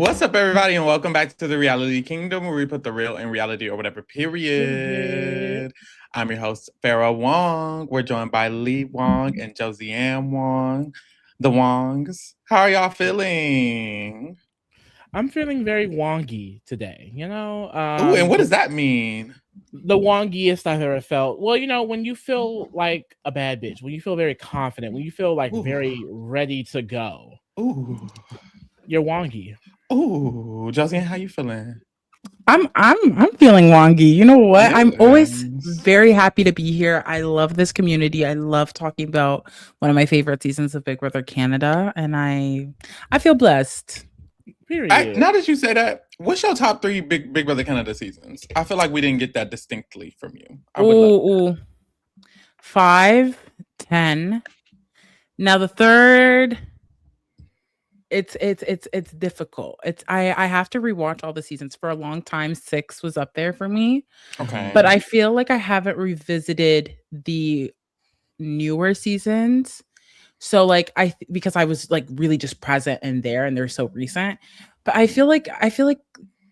What's up, everybody, and welcome back to the Reality Kingdom, where we put the real in reality or whatever, period. I'm your host, Pharaoh Wong. We're joined by Lee Wong and Josiane Wong, the Wongs. How are y'all feeling? I'm feeling very wongy today, Ooh, and what does that mean? The wongiest I've ever felt. Well, when you feel like a bad bitch, when you feel very confident, when you feel like very ready to go. Ooh. You're wongy. Ooh, Josiane, how you feeling? I'm feeling wongy. You know what? Yes. I'm always very happy to be here. I love this community. I love talking about one of my favorite seasons of Big Brother Canada, and I feel blessed. Period. Now that you say that, what's your top 3 Big Brother Canada seasons? I feel like we didn't get that distinctly from you. I would love 5, 10. Now the third, it's difficult. I have to rewatch all the seasons. For a long time, 6 was up there for me. Okay. But I feel like I haven't revisited the newer seasons. So like because I was like really just present and there, and they're so recent. But I feel like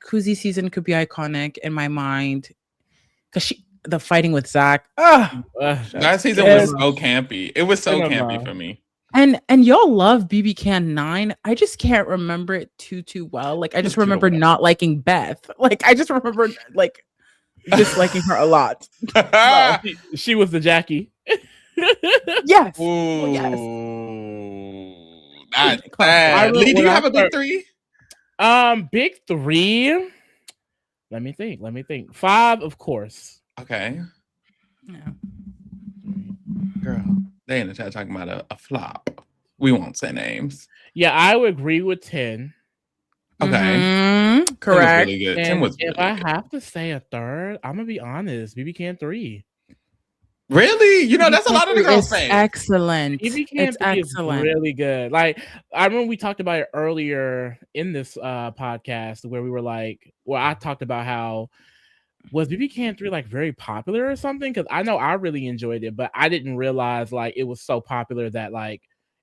Kuzi's season could be iconic in my mind because the fighting with Zach. That season was so campy. It was so campy for me. And y'all love BB Can 9. I just can't remember it too well. Like I just remember not liking Beth. Like I just remember like disliking her a lot. No, she was the Jackie. Yes. Ooh, yes. That's bad. Lee, do you have a big 3? Big 3. Let me think. 5, of course. Okay. Yeah. Girl, they in the chat talking about a flop. We won't say names. Yeah, I would agree with 10. Okay. Mm-hmm. Correct. Really good. And 10 was if really I good. have to say a third, I'm gonna be honest. BB Can 3. Really? You know, that's a lot of the girls say. Excellent. It's excellent. Really good. Like I remember we talked about it earlier in this podcast where we were like, well, I talked about how was BB Can 3 like very popular or something? Because I know I really enjoyed it, but I didn't realize like it was so popular that like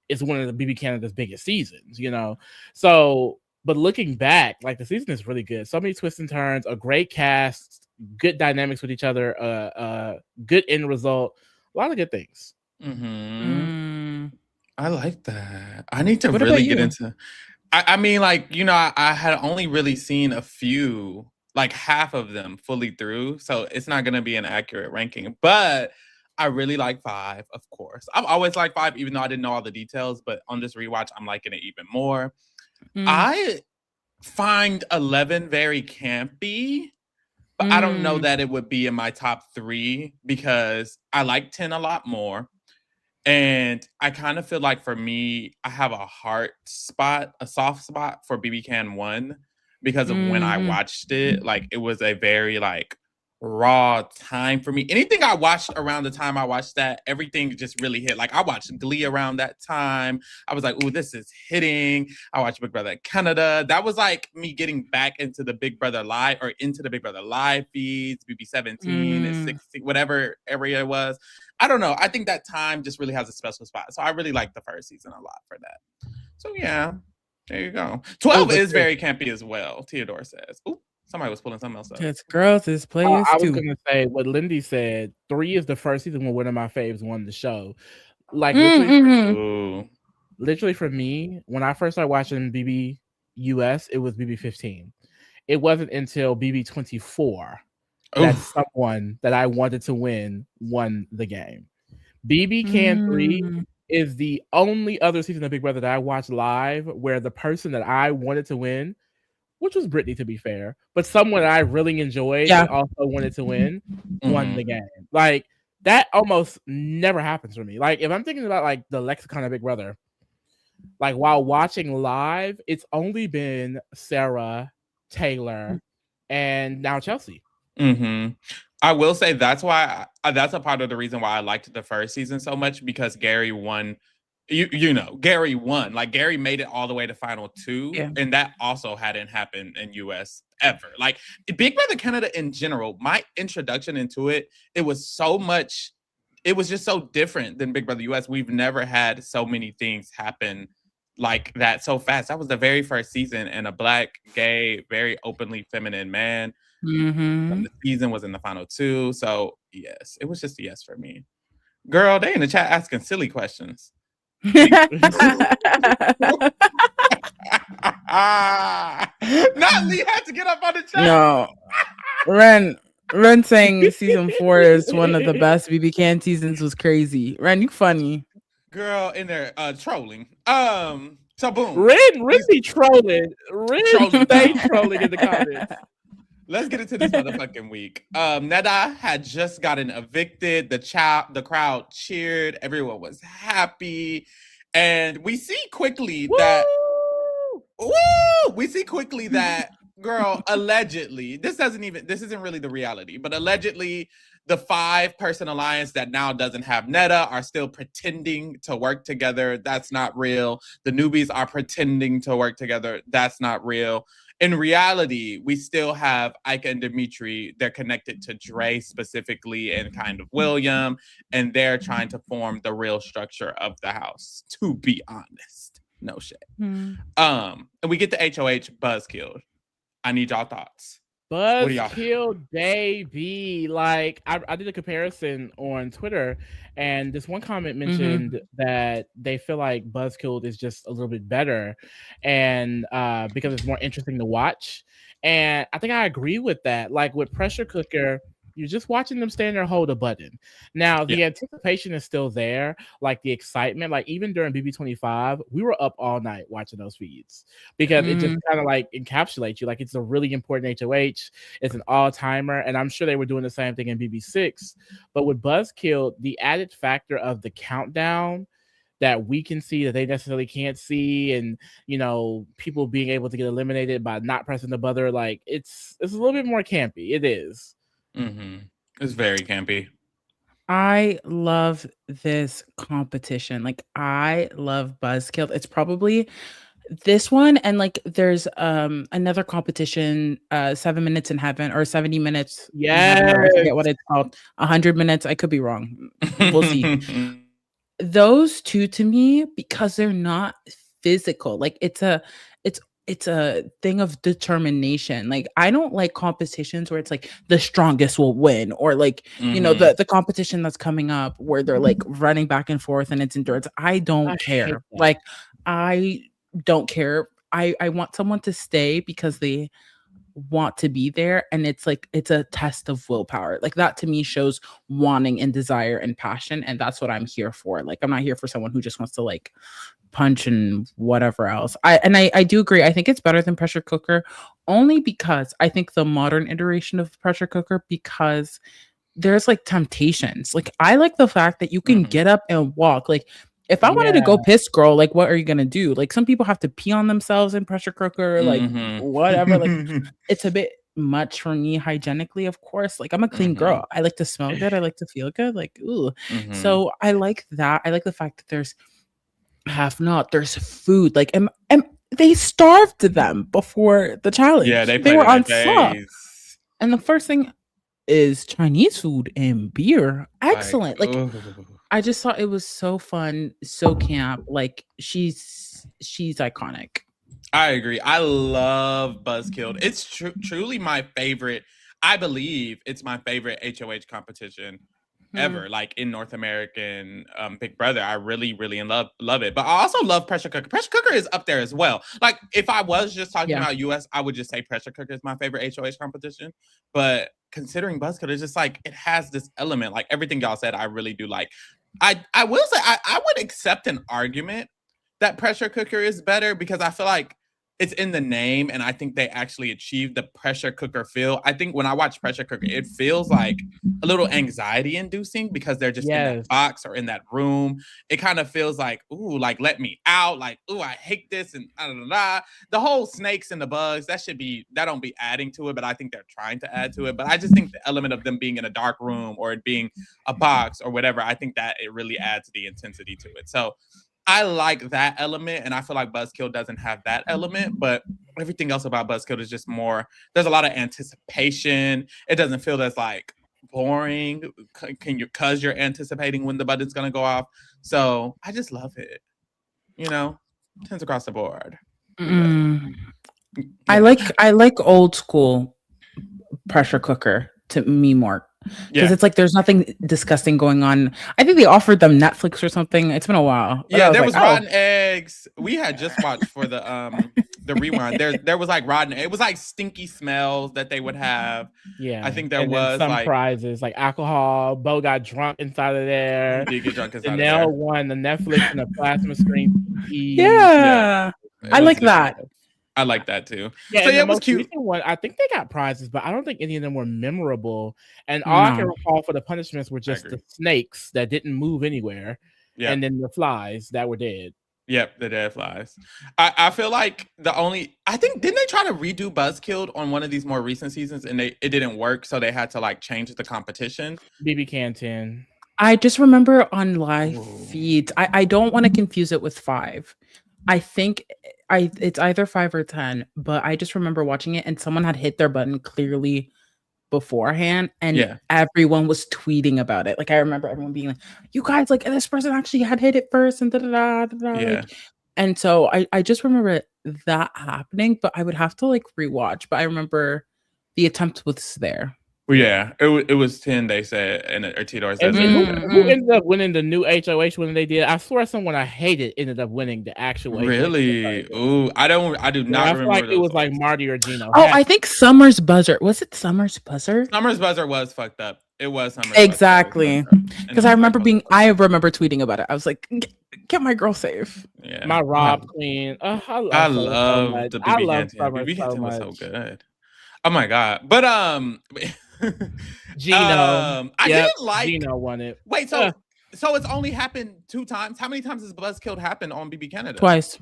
it's one of the BB Canada's biggest seasons, So, but looking back, like the season is really good. So many twists and turns, a great cast, good dynamics with each other, good end result, a lot of good things. I like that. I need to really get into. I mean, like I had only really seen a few, like half of them fully through, so it's not gonna be an accurate ranking. But I really like 5, of course. I've always liked 5, even though I didn't know all the details. But on this rewatch, I'm liking it even more. I find 11 very campy, but I don't know that it would be in my top 3 because I like 10 a lot more. And I kind of feel like for me, I have a soft spot for BB Can 1 because of when I watched it. Like it was a very like raw time for me. Anything I watched around the time I watched that, everything just really hit. Like I watched Glee around that time. I was like, ooh, this is hitting. I watched Big Brother Canada. That was like me getting back into the Big Brother Live or into the Big Brother Live feeds, BB17 and 16, whatever area it was. I don't know. I think that time just really has a special spot. So I really like the first season a lot for that. So yeah, there you go. 12 is very campy as well, Theodore says. Ooh. Somebody was pulling something else up. It's girls, it's players I was too. gonna say what Lindy said. 3 is the first season when one of my faves won the show. Like literally for me, when I first started watching BB US, it was BB 15. It wasn't until BB 24 that someone that I wanted to win won the game. BB Can 3 is the only other season of Big Brother that I watched live where the person that I wanted to win, which was Brittany to be fair, but someone I really enjoyed and also wanted to win, won the game. Like that almost never happens for me. Like if I'm thinking about like the lexicon of Big Brother, like while watching live, it's only been Sarah, Taylor, and now Chelsea. I will say that's why that's a part of the reason why I liked the first season so much, because Gary won. Gary won. Like Gary made it all the way to final 2, and that also hadn't happened in US ever. Like Big Brother Canada in general, my introduction into it was just so different than Big Brother US. We've never had so many things happen like that so fast. That was the very first season, and a Black, gay, very openly feminine man. Mm-hmm. The season was in the final 2. So yes, it was just a yes for me. Girl, they in the chat asking silly questions. Not Lee had to get up on the chat. No. Ren saying season 4 is one of the best BB Can seasons was crazy. Ren, you funny. Girl in there trolling. So boom. Ren be trolling. Ren stay trolling in the comments. Let's get into this motherfucking week. Neda had just gotten evicted. The crowd cheered. Everyone was happy. And we see quickly that girl, allegedly, this isn't really the reality, but allegedly the 5-person alliance that now doesn't have Neda are still pretending to work together. That's not real. The newbies are pretending to work together. That's not real. In reality, we still have Ika and Dimitri. They're connected to Dre specifically and kind of William, and they're trying to form the real structure of the house, to be honest. No shit. And we get the HOH buzzkilled. I need y'all thoughts. Buzzkill, baby. Like I did a comparison on Twitter, and this one comment mentioned that they feel like Buzzkilled is just a little bit better, and because it's more interesting to watch. And I think I agree with that. Like with Pressure Cooker, you're just watching them stand there and hold a button. Now, the anticipation is still there, like the excitement. Like even during BB25, we were up all night watching those feeds because it just kind of like encapsulates you. Like it's a really important HOH. It's an all-timer, and I'm sure they were doing the same thing in BB6. But with Buzzkill, the added factor of the countdown that we can see that they necessarily can't see, and people being able to get eliminated by not pressing the buzzer, like it's a little bit more campy. It is. It's very campy. I love this competition. Like I love Buzzkill. It's probably this one, and like there's another competition, 7 minutes in heaven or 70 minutes. Yeah, I forget what it's called. 100 minutes. I could be wrong. We'll see. Those two to me, because they're not physical. Like it's a thing of determination. Like I don't like competitions where it's like the strongest will win, or like the competition that's coming up where they're like running back and forth and it's endurance. I don't care. Like I don't care. I want someone to stay because they want to be there, and it's like it's a test of willpower. Like that to me shows wanting and desire and passion, and that's what I'm here for. Like I'm not here for someone who just wants to like punch and whatever else. I do agree. I think it's better than Pressure Cooker, only because I think the modern iteration of Pressure Cooker, because there's like temptations. Like I like the fact that you can get up and walk. Like if I wanted to go piss, girl, like what are you gonna do? Like some people have to pee on themselves in Pressure Cooker, like whatever. Like it's a bit much for me hygienically, of course. Like I'm a clean girl. I like to smell good. I like to feel good. Like ooh. So I like that. I like the fact that there's there's food. Like and they starved them before the challenge. Yeah, they were on slop. And the first thing is Chinese food and beer. Excellent. Like I just thought it was so fun, so camp. Like she's iconic. I agree. I love Buzzkilled. It's truly my favorite. I believe it's my favorite HOH competition ever, like in North American Big Brother. I really love it. But I also love Pressure Cooker. Pressure Cooker is up there as well. Like if I was just talking about US, I would just say Pressure Cooker is my favorite HOH competition. But considering Buzzkill, it's just like it has this element, like everything y'all said, I really do like. I will say I would accept an argument that Pressure Cooker is better because I feel like it's in the name, and I think they actually achieved the Pressure Cooker feel. I think when I watch Pressure Cooker, it feels like a little anxiety inducing because they're just in that box or in that room. It kind of feels like, ooh, like let me out, like, ooh, I hate this, and the whole snakes and the bugs, that don't be adding to it, but I think they're trying to add to it. But I just think the element of them being in a dark room or it being a box or whatever, I think that it really adds the intensity to it. So I like that element, and I feel like Buzzkill doesn't have that element, but everything else about Buzzkill is just more, there's a lot of anticipation. It doesn't feel as like boring because you're anticipating when the button's going to go off. So I just love it, 10s across the board. Yeah. I like old school pressure cooker to me more. Because it's like there's nothing disgusting going on. I think they offered them Netflix or something. It's been a while. Yeah, there was rotten eggs. We had just watched for the rewind. There was like rotten. It was like stinky smells that they would have. Yeah, I think there was some like prizes like alcohol. Bo got drunk inside of there. He did get drunk inside Danelle of there. won the Netflix and the plasma screen. Yeah. I like that. I like that too. Yeah, so yeah, it was cute. One, I think they got prizes, but I don't think any of them were memorable. And all I can recall for the punishments were just the snakes that didn't move anywhere, and then the flies that were dead. Yep, the dead flies. I feel like didn't they try to redo Buzzkilled on one of these more recent seasons and it didn't work, so they had to like change the competition. BB Canton. I just remember on live feeds. I don't want to confuse it with 5. I think it's either 5 or 10, but I just remember watching it and someone had hit their button clearly beforehand and everyone was tweeting about it. Like I remember everyone being like, you guys, like this person actually had hit it first and like, and so I just remember that happening, but I would have to like rewatch. But I remember the attempt was there. Well, yeah, it was 10. They said, or Tito said. Who ended up winning the new HOH when they did? I swear someone I hated ended up winning the actual. Really? Ooh, I do not remember. I feel like it was like Marty or Gino. Oh, I think Summer's buzzer. Was it Summer's buzzer? Summer's buzzer was fucked up. It was Summer's exactly because I remember tweeting about it. I was like, get my girl safe. Yeah, my Rob Queen. I love the BB Canton. BB Canton was so good. Oh my god! But Gino. I didn't like Gino won it. Wait, so it's only happened 2 times. How many times has Buzzkilled happened on BB Canada? Twice.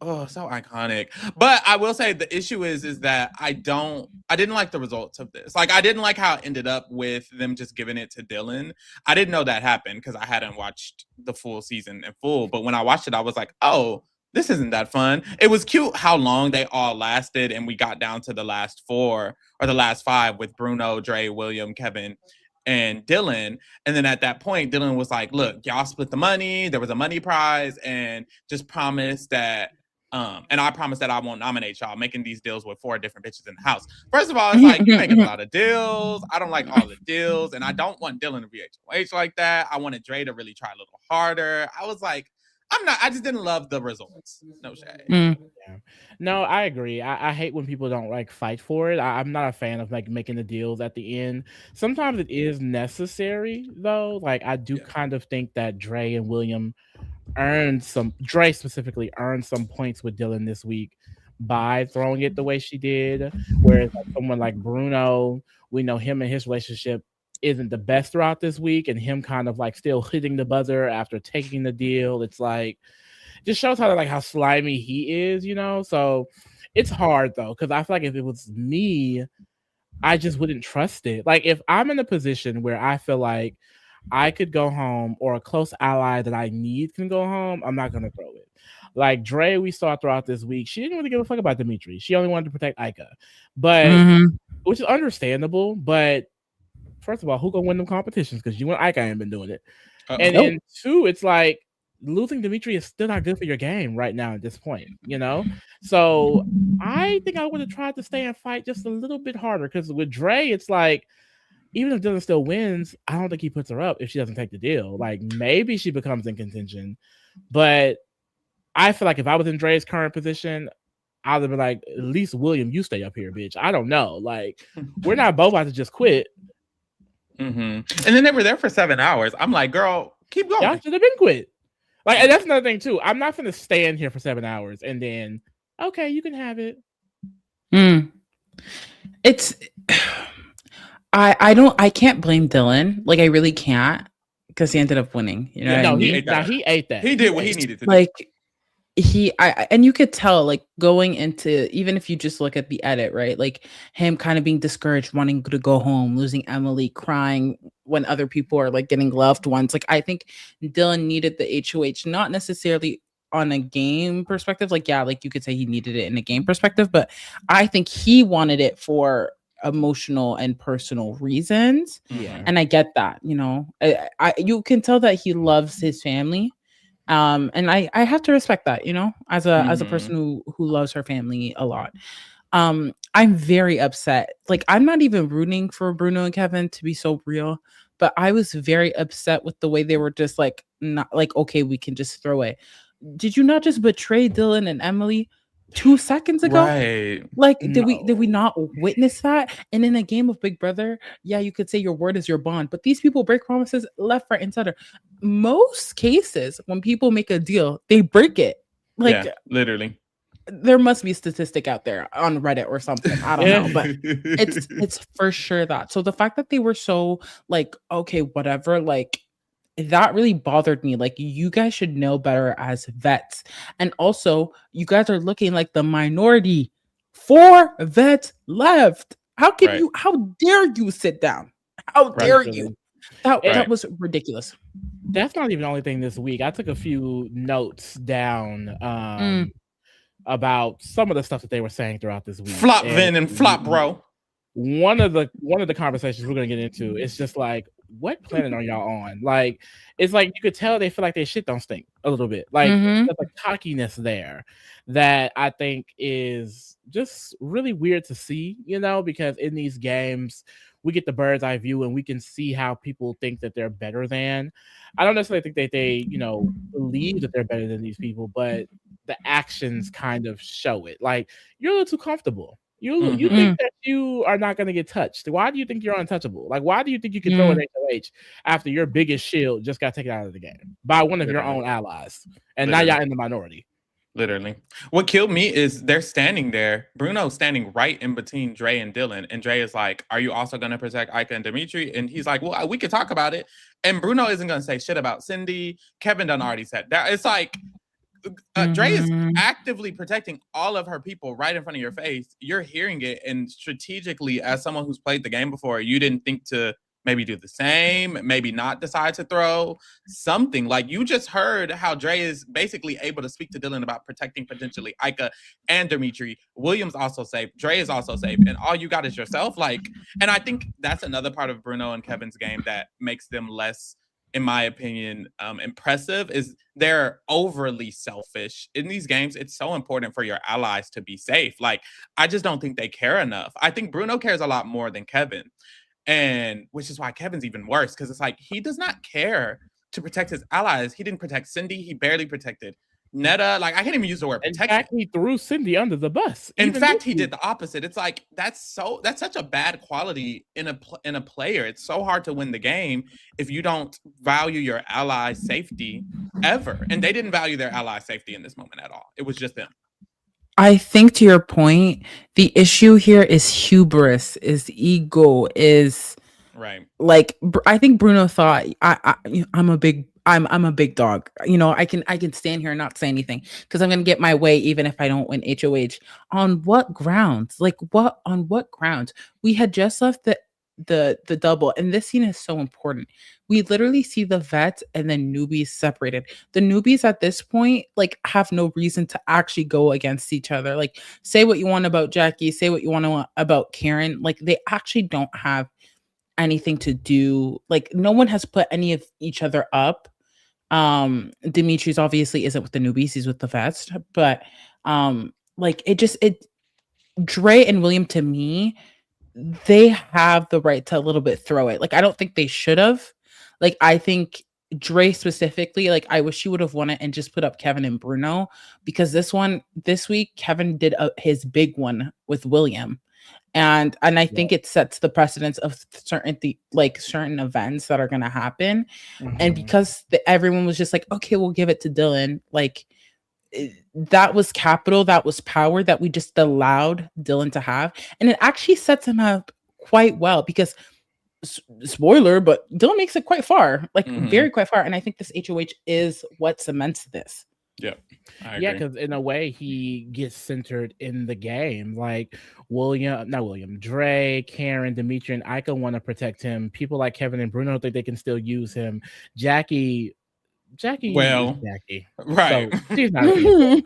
Oh, so iconic. But I will say the issue is that I didn't like the results of this. Like I didn't like how it ended up with them just giving it to Dylan. I didn't know that happened because I hadn't watched the full season in full. But when I watched it, I was like, oh, this isn't that fun. It was cute how long they all lasted, and we got down to the last 4 or the last 5 with Bruno, Dre, William, Kevin, and Dylan. And then at that point, Dylan was like, look, y'all split the money. There was a money prize, and just promised that, and I promised that I won't nominate y'all, making these deals with 4 different bitches in the house. First of all, it's like, you're making a lot of deals. I don't like all the deals, and I don't want Dylan to be HOH like that. I wanted Dre to really try a little harder. I was like, I just didn't love the results. No shade. Yeah. No, I agree. I hate when people don't like fight for it. I'm not a fan of like making the deals at the end. Sometimes it is necessary though. Like I do kind of think that Dre and William Dre specifically earned some points with Dylan this week by throwing it the way she did. Whereas like someone like Bruno, we know him and his relationship isn't the best throughout this week, and him kind of like still hitting the buzzer after taking the deal. It's like just shows how slimy he is, you know. So it's hard though, because I feel like if it was me, I just wouldn't trust it. Like if I'm in a position where I feel like I could go home or a close ally that I need can go home, I'm not gonna throw it. Like Dre, we saw throughout this week, she didn't really give a fuck about Dimitri. She only wanted to protect Ika, but which is understandable. But first of all, who gonna win them competitions? Because you and Ika ain't been doing it. And then 2, it's like losing Dimitri is still not good for your game right now at this point, you know? So I think I would have tried to stay and fight just a little bit harder, because with Dre, it's like, even if Dylan still wins, I don't think he puts her up if she doesn't take the deal. Like maybe she becomes in contention, but I feel like if I was in Dre's current position, I would have been like, at least William, you stay up here, bitch. I don't know. Like we're not both about to just quit. And then they were there for 7 hours. I'm like, girl, keep going. Y'all should have been quit. Like, and that's another thing too. I'm not gonna stand here for 7 hours and then, okay, you can have it. It's, I can't blame Dylan. Like, I really can't, because he ended up winning. You know, he ate that. He did what he needed to do. Like, and you could tell, like, going into, even if you just look at the edit, right? Like him kind of being discouraged, wanting to go home, losing Emily, crying when other people are like getting loved ones. Like I think Dylan needed the HOH, not necessarily on a game perspective. Like, yeah, like you could say he needed it in a game perspective, but I think he wanted it for emotional and personal reasons. And I get that, you know. You can tell that he loves his family. And I have to respect that, you know, as a person who loves her family a lot. I'm very upset. Like, I'm not even rooting for Bruno and Kevin, to be so real, but I was very upset with the way they were just like, not like, okay, we can just throw it. Did you not just betray Dylan and Emily 2 seconds ago? Right. Like, did we not witness that? And in a game of Big Brother, yeah, you could say your word is your bond, but these people break promises left, right, and center. Most cases, when people make a deal, they break it. Like, yeah, literally. There must be a statistic out there on Reddit or something. I don't know, but it's for sure that. So the fact that they were so like, okay, whatever, like, that really bothered me. Like, you guys should know better as vets. And also, you guys are looking like the minority. 4 vets left. How dare you sit down? How dare you? That was ridiculous. That's not even the only thing this week. I took a few notes down about some of the stuff that they were saying throughout this week. Flop Vin and flop bro. One of the conversations we're gonna get into, it's just like, what planet are y'all on? Like, it's like you could tell they feel like their shit don't stink a little bit. Like, there's a cockiness there that I think is just really weird to see, you know, because in these games we get the bird's eye view and we can see how people think that they're better than. I don't necessarily think that they, you know, believe that they're better than these people, but the actions kind of show it. Like, you're a little too comfortable. You think that you are not going to get touched. Why do you think you're untouchable? Like, why do you think you can throw an HOH after your biggest shield just got taken out of the game by one of your own allies? And now y'all in the minority. Literally. What killed me is they're standing there. Bruno's standing right in between Dre and Dylan. And Dre is like, are you also going to protect Ika and Dimitri? And he's like, well, we could talk about it. And Bruno isn't going to say shit about Cindy. Kevin done already said that. It's like, Dre is actively protecting all of her people right in front of your face. You're hearing it, and strategically, as someone who's played the game before, you didn't think to maybe do the same, maybe not decide to throw something. Like, you just heard how Dre is basically able to speak to Dylan about protecting potentially Ika and Dimitri. William's also safe. Dre is also safe. And all you got is yourself. Like, and I think that's another part of Bruno and Kevin's game that makes them less, in my opinion, impressive, is they're overly selfish. In these games, it's so important for your allies to be safe. Like, I just don't think they care enough. I think Bruno cares a lot more than Kevin. And which is why Kevin's even worse, because it's like he does not care to protect his allies. He didn't protect Cindy. He barely protected Netta. Like, I can't even use the word protect. In fact, he threw Cindy under the bus. In fact, he did the opposite. It's like, that's such a bad quality in a player. It's so hard to win the game if you don't value your allies' safety ever. And they didn't value their allies' safety in this moment at all. It was just them. I think, to your point, the issue here is hubris, is ego, is right. Like, I think Bruno thought, I'm a big dog. You know, I can stand here and not say anything because I'm gonna get my way even if I don't win HOH. On what grounds? Like, on what grounds? We had just left the double, and this scene is so important. We literally see the vets and the newbies separated. The newbies at this point, like, have no reason to actually go against each other. Like, say what you want about Jackie, say what you want about Karen. Like, they actually don't have anything to do. Like, no one has put any of each other up. Dimitri's obviously isn't with the newbies, he's with the vets, but like, Dre and William, to me, they have the right to a little bit throw it. Like, I don't think they should have. Like, I think Dre specifically, like, I wish he would have won it and just put up Kevin and Bruno, because this week Kevin did his big one with William. And I think it sets the precedence of certain events that are going to happen. And because everyone was just like, okay, we'll give it to Dylan. Like, that was capital, that was power that we just allowed Dylan to have. And it actually sets him up quite well, because spoiler, but Dylan makes it quite far, like very quite far. And I think this HOH is what cements this. Yeah. Yeah, because in a way he gets centered in the game. Like, Dre, Karen, Dimitri, and Ika want to protect him. People like Kevin and Bruno think they can still use him. Jackie Jackie Well, is Jackie, right. so she's not a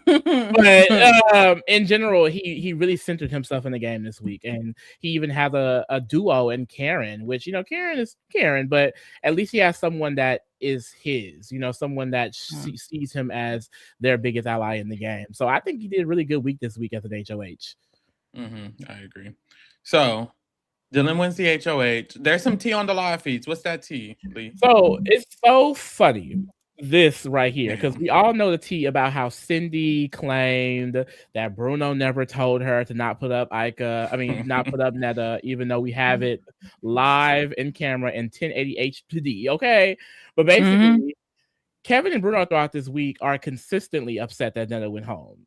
but in general, he really centered himself in the game this week, and he even has a duo in Karen, which Karen is Karen, but at least he has someone that is his, someone that sees him as their biggest ally in the game. So I think he did a really good week this week as an HOH. I agree. So Dylan wins the HOH. There's some tea on the live feeds. What's that tea, Lee? So it's so funny, this right here, because we all know the tea about how Cindy claimed that Bruno never told her to not put up Ica. I mean, not put up Netta, even though we have it live in camera in 1080 HD. Okay. But basically, Kevin and Bruno throughout this week are consistently upset that Netta went home.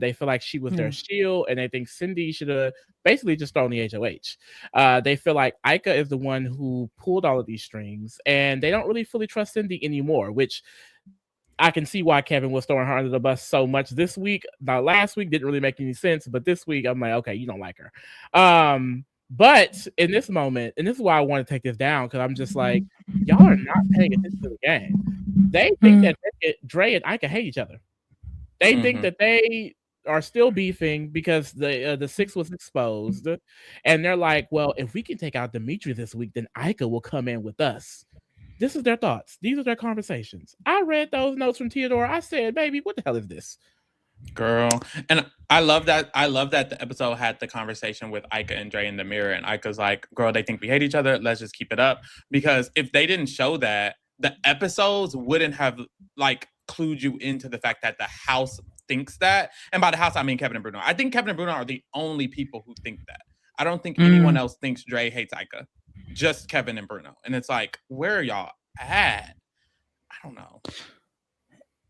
They feel like she was their shield, and they think Cindy should have basically just thrown the HOH. They feel like Ica is the one who pulled all of these strings, and they don't really fully trust Cindy anymore, which I can see why Kevin was throwing her under the bus so much this week. Now, last week didn't really make any sense, but this week I'm like, okay, you don't like her. But in this moment, and this is why I want to take this down, because I'm just like, y'all are not paying attention to the game. They think that Dre and Ica hate each other. They think that they are still beefing because the 6 was exposed, and they're like, well, if we can take out Dimitri this week, then Ica will come in with us. This is their thoughts. These are their conversations. I read those notes from Theodore. I said, baby, what the hell is this? Girl. And I love that the episode had the conversation with Ica and Dre in the mirror, and Ica's like, girl, they think we hate each other. Let's just keep it up. Because if they didn't show that, the episodes wouldn't have clued you into the fact that the house thinks that. And by the house, I mean Kevin and Bruno. I think Kevin and Bruno are the only people who think that. I don't think anyone else thinks Dre hates Ica. Just Kevin and Bruno. And it's like, where are y'all at? I don't know.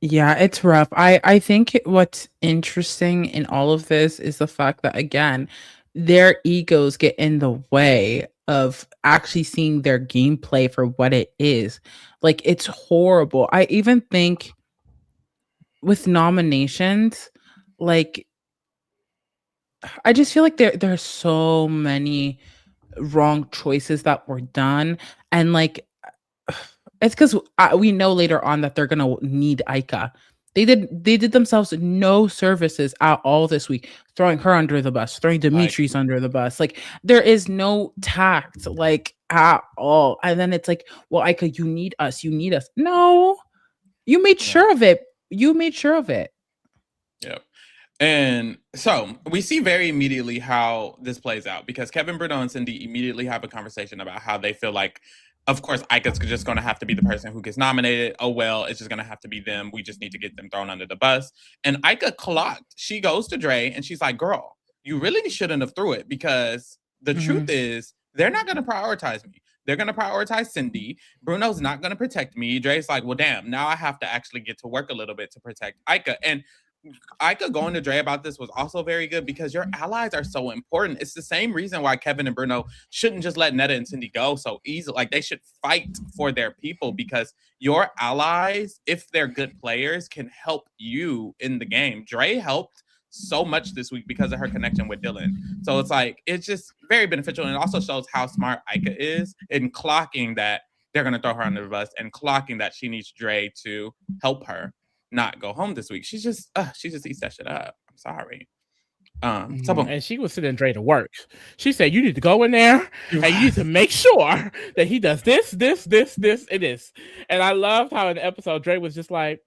Yeah, it's rough. I think what's interesting in all of this is the fact that, again, their egos get in the way of actually seeing their gameplay for what it is. Like, it's horrible. I even think with nominations, like, I just feel like there's so many wrong choices that were done, and like, it's because we know later on that they're gonna need Ica. They did themselves no services at all this week, throwing her under the bus, throwing Dimitri's under the bus. Like, there is no tact, like, at all. And then it's like, well, Ica, you need us. No, you made sure of it. Yep. And so we see very immediately how this plays out, because Kevin, Bruno, and Cindy immediately have a conversation about how they feel like, of course, Ica's just going to have to be the person who gets nominated. Oh, well, it's just going to have to be them. We just need to get them thrown under the bus. And Ica clocked. She goes to Dre and she's like, girl, you really shouldn't have threw it, because the truth is they're not going to prioritize me. They're going to prioritize Cindy. Bruno's not going to protect me. Dre's like, well, damn, now I have to actually get to work a little bit to protect Ica. And Ica going to Dre about this was also very good, because your allies are so important. It's the same reason why Kevin and Bruno shouldn't just let Netta and Cindy go so easily. Like, they should fight for their people, because your allies, if they're good players, can help you in the game. Dre helped so much this week because of her connection with Dylan. So it's like, it's just very beneficial. And it also shows how smart Ica is in clocking that they're going to throw her under the bus, and clocking that she needs Dre to help her not go home this week. She just eats that shit up. I'm sorry. And she was sending Dre to work. She said, you need to go in there and you need to make sure that he does this, and this. And I loved how in the episode Dre was just like,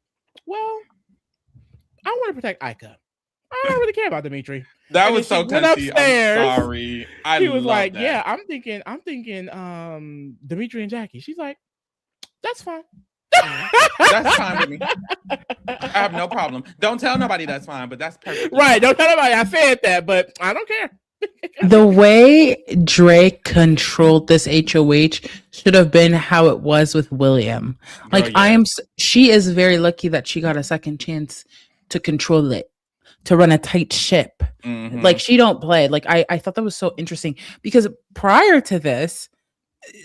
well, I want to protect Ica. I don't really care about Dimitri. That was so touchy. I'm sorry. He was like, yeah, I'm thinking Dimitri and Jackie. She's like, that's fine. That's fine with me. I have no problem. Don't tell nobody that's fine, but that's perfect. Right. Don't tell nobody I said that, but I don't care. The way Dre controlled this HOH should have been how it was with William. Like, she is very lucky that she got a second chance to control it, to run a tight ship. Like, she don't play. Like, I thought that was so interesting, because prior to this,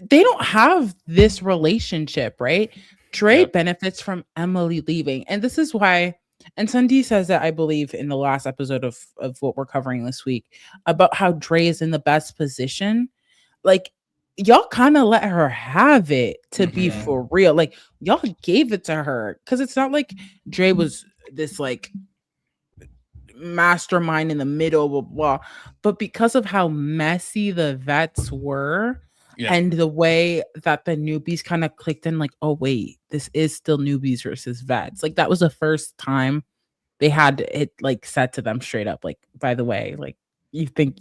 they don't have this relationship, right? Dre benefits from Emily leaving. And this is why, and Sandy says that, I believe, in the last episode of what we're covering this week, about how Dre is in the best position. Like, y'all kind of let her have it, to be for real. Like, y'all gave it to her, because it's not like Dre was this like mastermind in the middle, blah, blah, but because of how messy the vets were, and the way that the newbies kind of clicked in, like, oh wait, this is still newbies versus vets. Like, that was the first time they had it like said to them straight up, like, by the way, like, you think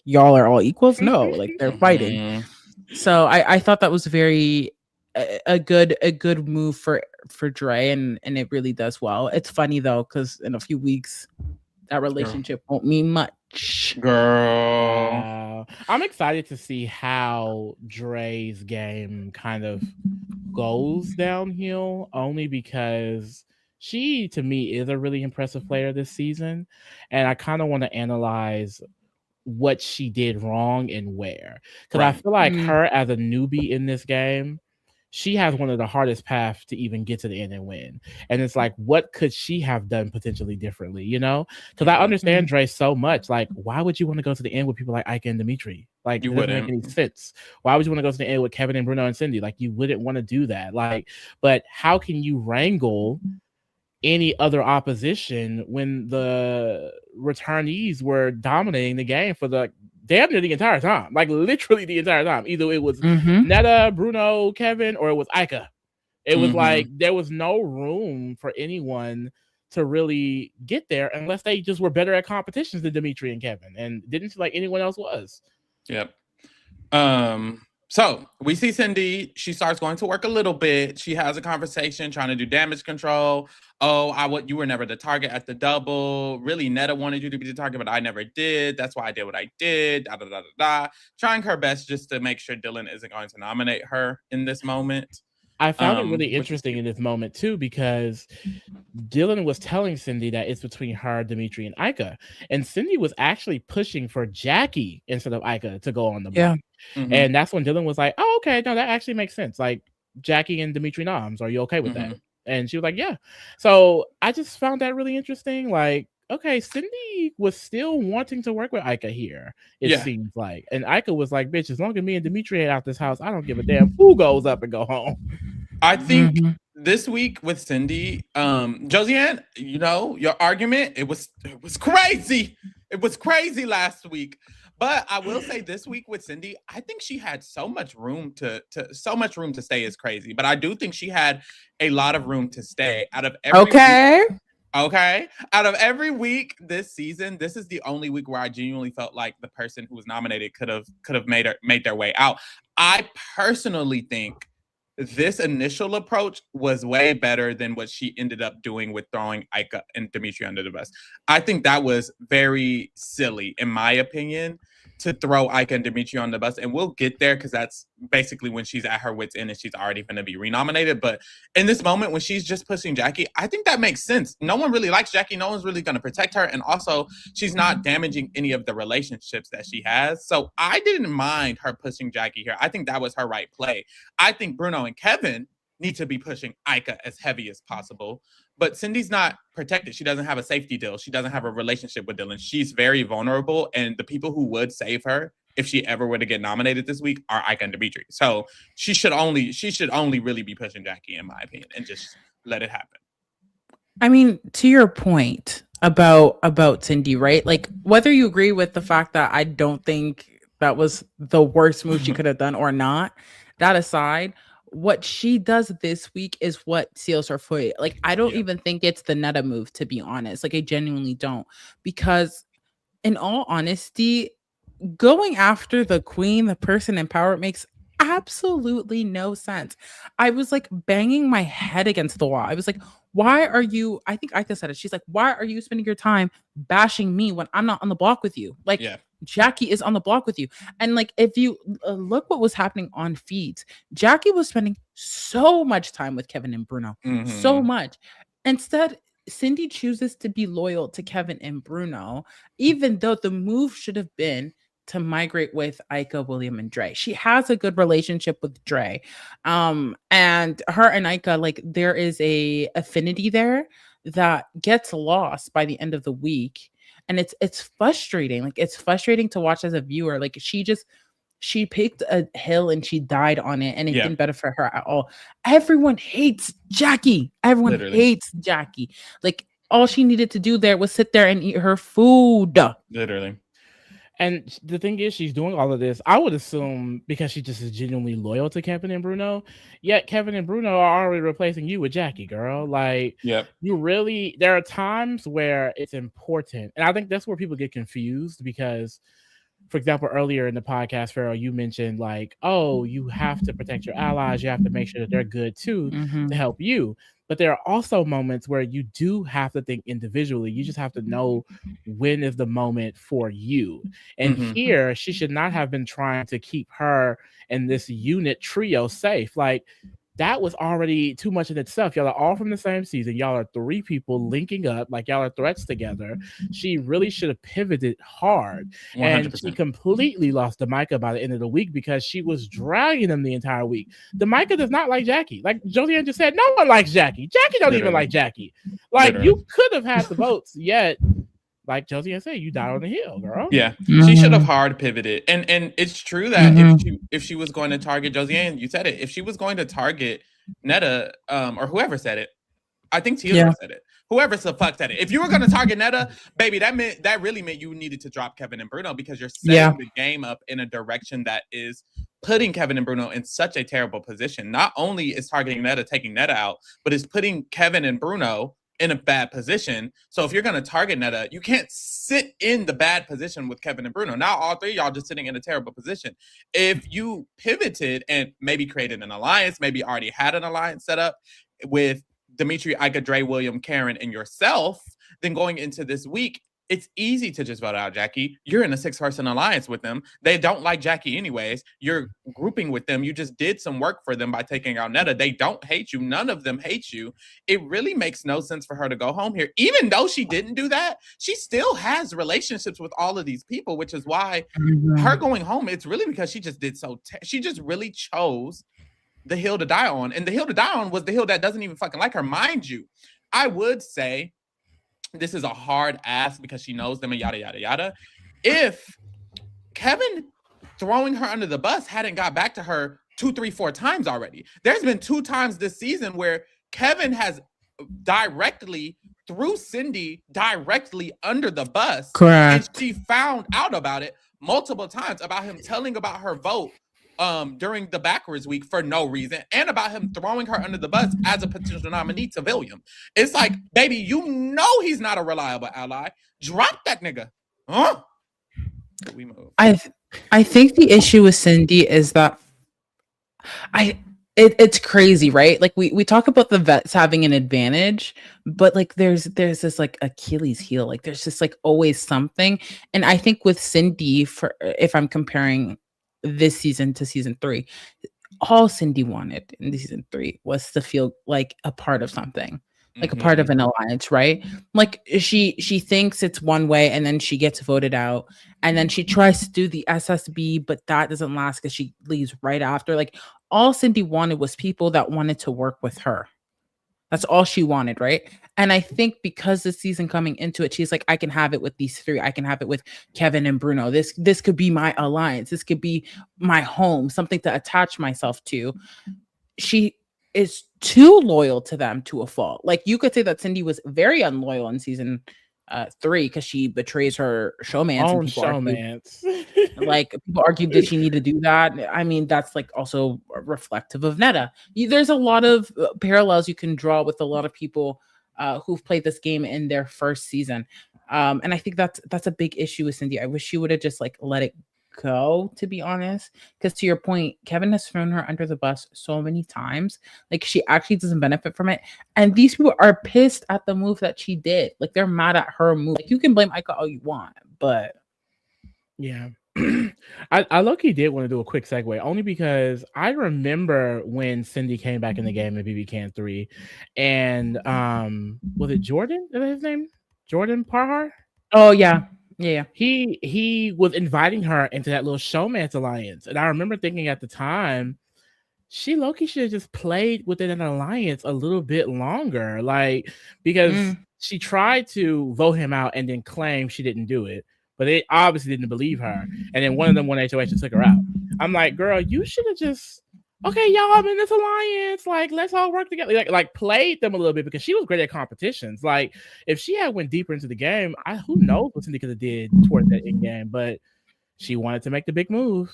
y'all are all equals? No, like, they're fighting. So I thought that was very a good move for Dre, and it really does well. It's funny though, because in a few weeks that relationship won't mean much. Girl. I'm excited to see how Dre's game kind of goes downhill, only because she, to me, is a really impressive player this season. And I kind of want to analyze what she did wrong and where. Because I feel like her as a newbie in this game, she has one of the hardest paths to even get to the end and win. And it's like, what could she have done potentially differently, you know? Because I understand Dre so much. Like, why would you want to go to the end with people like Ika and Dimitri? Like, it doesn't make any sense. Why would you want to go to the end with Kevin and Bruno and Cindy? Like, you wouldn't want to do that. Like, but how can you wrangle any other opposition when the returnees were dominating the game for the damn near the entire time, like literally the entire time? Either it was Netta, Bruno, Kevin, or it was Ika. It was like there was no room for anyone to really get there unless they just were better at competitions than Dimitri and Kevin, and didn't feel like anyone else was. Yep. So we see Cindy. She starts going to work a little bit. She has a conversation trying to do damage control. Oh, you were never the target at the double. Really, Netta wanted you to be the target, but I never did. That's why I did what I did. Da da da da da. Trying her best just to make sure Dylan isn't going to nominate her in this moment. I found it really interesting in this moment too, because Dylan was telling Cindy that it's between her, Dimitri, and Ika, and Cindy was actually pushing for Jackie instead of Ika to go on the block. And that's when Dylan was like, "Oh, okay, no, that actually makes sense. Like, Jackie and Dimitri noms, are you okay with that?" And she was like, "Yeah." So I just found that really interesting. Like, okay, Cindy was still wanting to work with Ika here, it seems like. And Ika was like, "Bitch, as long as me and Dimitri ain't out this house, I don't give a damn who goes up and go home." I think this week with Cindy, Josiane, you know, your argument, it was crazy. It was crazy last week. But I will say this week with Cindy, I think she had so much room to stay is crazy. But I do think she had a lot of room to stay out of every week. Okay. Out of every week this season, this is the only week where I genuinely felt like the person who was nominated could have made their way out. I personally think this initial approach was way better than what she ended up doing with throwing Ika and Dimitri under the bus. I think that was very silly, in my opinion, to throw Ika and Dimitri on the bus. And we'll get there because that's basically when she's at her wit's end and she's already going to be renominated. But in this moment, when she's just pushing Jackie, I think that makes sense. No one really likes Jackie. No one's really going to protect her. And also, she's not damaging any of the relationships that she has. So I didn't mind her pushing Jackie here. I think that was her right play. I think Bruno and Kevin need to be pushing Ika as heavy as possible. But Cindy's not protected. She doesn't have a safety deal. She doesn't have a relationship with Dylan. She's very vulnerable. And the people who would save her if she ever were to get nominated this week are Ika and Dimitri. So she should only really be pushing Jackie, in my opinion, and just let it happen. I mean, to your point about Cindy, right? Like, whether you agree with the fact that I don't think that was the worst move she could have done or not, that aside, what she does this week is what seals her foot. Like, I don't even think it's the Netta move, to be honest. Like, I genuinely don't. Because in all honesty, going after the queen, the person in power, makes absolutely no sense. I was like banging my head against the wall. I was like, why are you, I think Ika said it. She's like, why are you spending your time bashing me when I'm not on the block with you? Like, Jackie is on the block with you. And like, if you look what was happening on feeds, Jackie was spending so much time with Kevin and Bruno. So much. Instead, Cindy chooses to be loyal to Kevin and Bruno, even though the move should have been to migrate with Ika, William, and Dre. She has a good relationship with Dre. And her and Ika, like, there is a affinity there that gets lost by the end of the week. And it's frustrating. Like, it's frustrating to watch as a viewer. Like, she just She picked a hill and she died on it, and it didn't benefit her at all. Everyone hates Jackie. Everyone hates Jackie. Like, all she needed to do there was sit there and eat her food. Literally. And the thing is, she's doing all of this, I would assume, because she just is genuinely loyal to Kevin and Bruno. Yet Kevin and Bruno are already replacing you with Jackie, girl. Like, you really, there are times where it's important. And I think that's where people get confused because, for example, earlier in the podcast, Pharaoh, you mentioned like, oh, you have to protect your allies. You have to make sure that they're good too to help you. But there are also moments where you do have to think individually. You just have to know when is the moment for you. And here, she should not have been trying to keep her and this unit trio safe. Like, that was already too much in itself. Y'all are all from the same season. Y'all are 3 people linking up, like y'all are threats together. She really should have pivoted hard. 100%. And she completely lost to Micah by the end of the week because she was dragging them the entire week. The Micah does not like Jackie. Like Josiane just said, no one likes Jackie. Jackie don't even like Jackie. Like, you could have had the votes, yet, like Josiane said, you died on the hill, girl. Yeah, she should have hard pivoted, and it's true that if she was going to target Josiane, you said it. If she was going to target Netta, or whoever said it, I think Theodore said it. Whoever the fuck said it. If you were going to target Netta, baby, that really meant you needed to drop Kevin and Bruno because you're setting the game up in a direction that is putting Kevin and Bruno in such a terrible position. Not only is targeting Netta taking Netta out, but is putting Kevin and Bruno in a bad position. So if you're going to target Netta, you can't sit in the bad position with Kevin and Bruno. Now all 3 of y'all just sitting in a terrible position. If you pivoted and maybe created an alliance, maybe already had an alliance set up with Dimitri, Ika, Dre, William, Karen, and yourself, then going into this week, it's easy to just vote out Jackie. You're in a 6-person alliance with them. They don't like Jackie anyways. You're grouping with them. You just did some work for them by taking out Netta. They don't hate you. None of them hate you. It really makes no sense for her to go home here. Even though she didn't do that, she still has relationships with all of these people, which is why her going home, it's really because she just did she just really chose the hill to die on. And the hill to die on was the hill that doesn't even fucking like her. Mind you, I would say this is a hard ask because she knows them and yada, yada, yada. If Kevin throwing her under the bus hadn't got back to her 2, 3, 4 times already. There's been 2 times this season where Kevin has directly threw Cindy directly under the bus. Correct. And she found out about it multiple times about him telling about her vote during the backwards week for no reason, and about him throwing her under the bus as a potential nominee to William. It's like, baby, you know he's not a reliable ally. Drop that nigga. Huh? We move. I think the issue with Cindy is that it's crazy, right? Like we talk about the vets having an advantage, but like there's this like Achilles heel. Like there's just like always something. And I think with Cindy, if I'm comparing this season to season 3, all Cindy wanted in season 3 was to feel like a part of something, like a part of an alliance, right? Like she thinks it's one way and then she gets voted out, and then she tries to do the SSB, but that doesn't last because she leaves right after. Like all Cindy wanted was people that wanted to work with her. That's all she wanted, right? And I think because this season coming into it, she's like, I can have it with these 3. I can have it with Kevin and Bruno. This could be my alliance. This could be my home, something to attach myself to. She is too loyal to them to a fault. Like you could say that Cindy was very unloyal in season 3 because she betrays her showmance. Like people argued that she needed to do that. I mean, that's like also reflective of Netta. There's a lot of parallels you can draw with a lot of people who've played this game in their first season. And I think that's a big issue with Cindy. I wish she would have just like let it go, to be honest, because to your point, Kevin has thrown her under the bus so many times. Like she actually doesn't benefit from it, and these people are pissed at the move that she did. Like they're mad at her move. Like you can blame Ika all you want, but yeah. I low-key did want to do a quick segue, only because I remember when Cindy came back in the game in BB Can 3, and was it Jordan? Is that his name? Jordan Parhar? Oh yeah. Yeah. He was inviting her into that little showmance alliance. And I remember thinking at the time, she low-key should have just played within an alliance a little bit longer. Like, because she tried to vote him out and then claim she didn't do it. but they obviously didn't believe her. And then one of them won HOH and took her out. I'm like, girl, you should have just, okay, y'all, I'm in this alliance. Like, let's all work together. Like played them a little bit because she was great at competitions. Like, if she had went deeper into the game, who knows what Cindy could have did towards that end game. But she wanted to make the big move.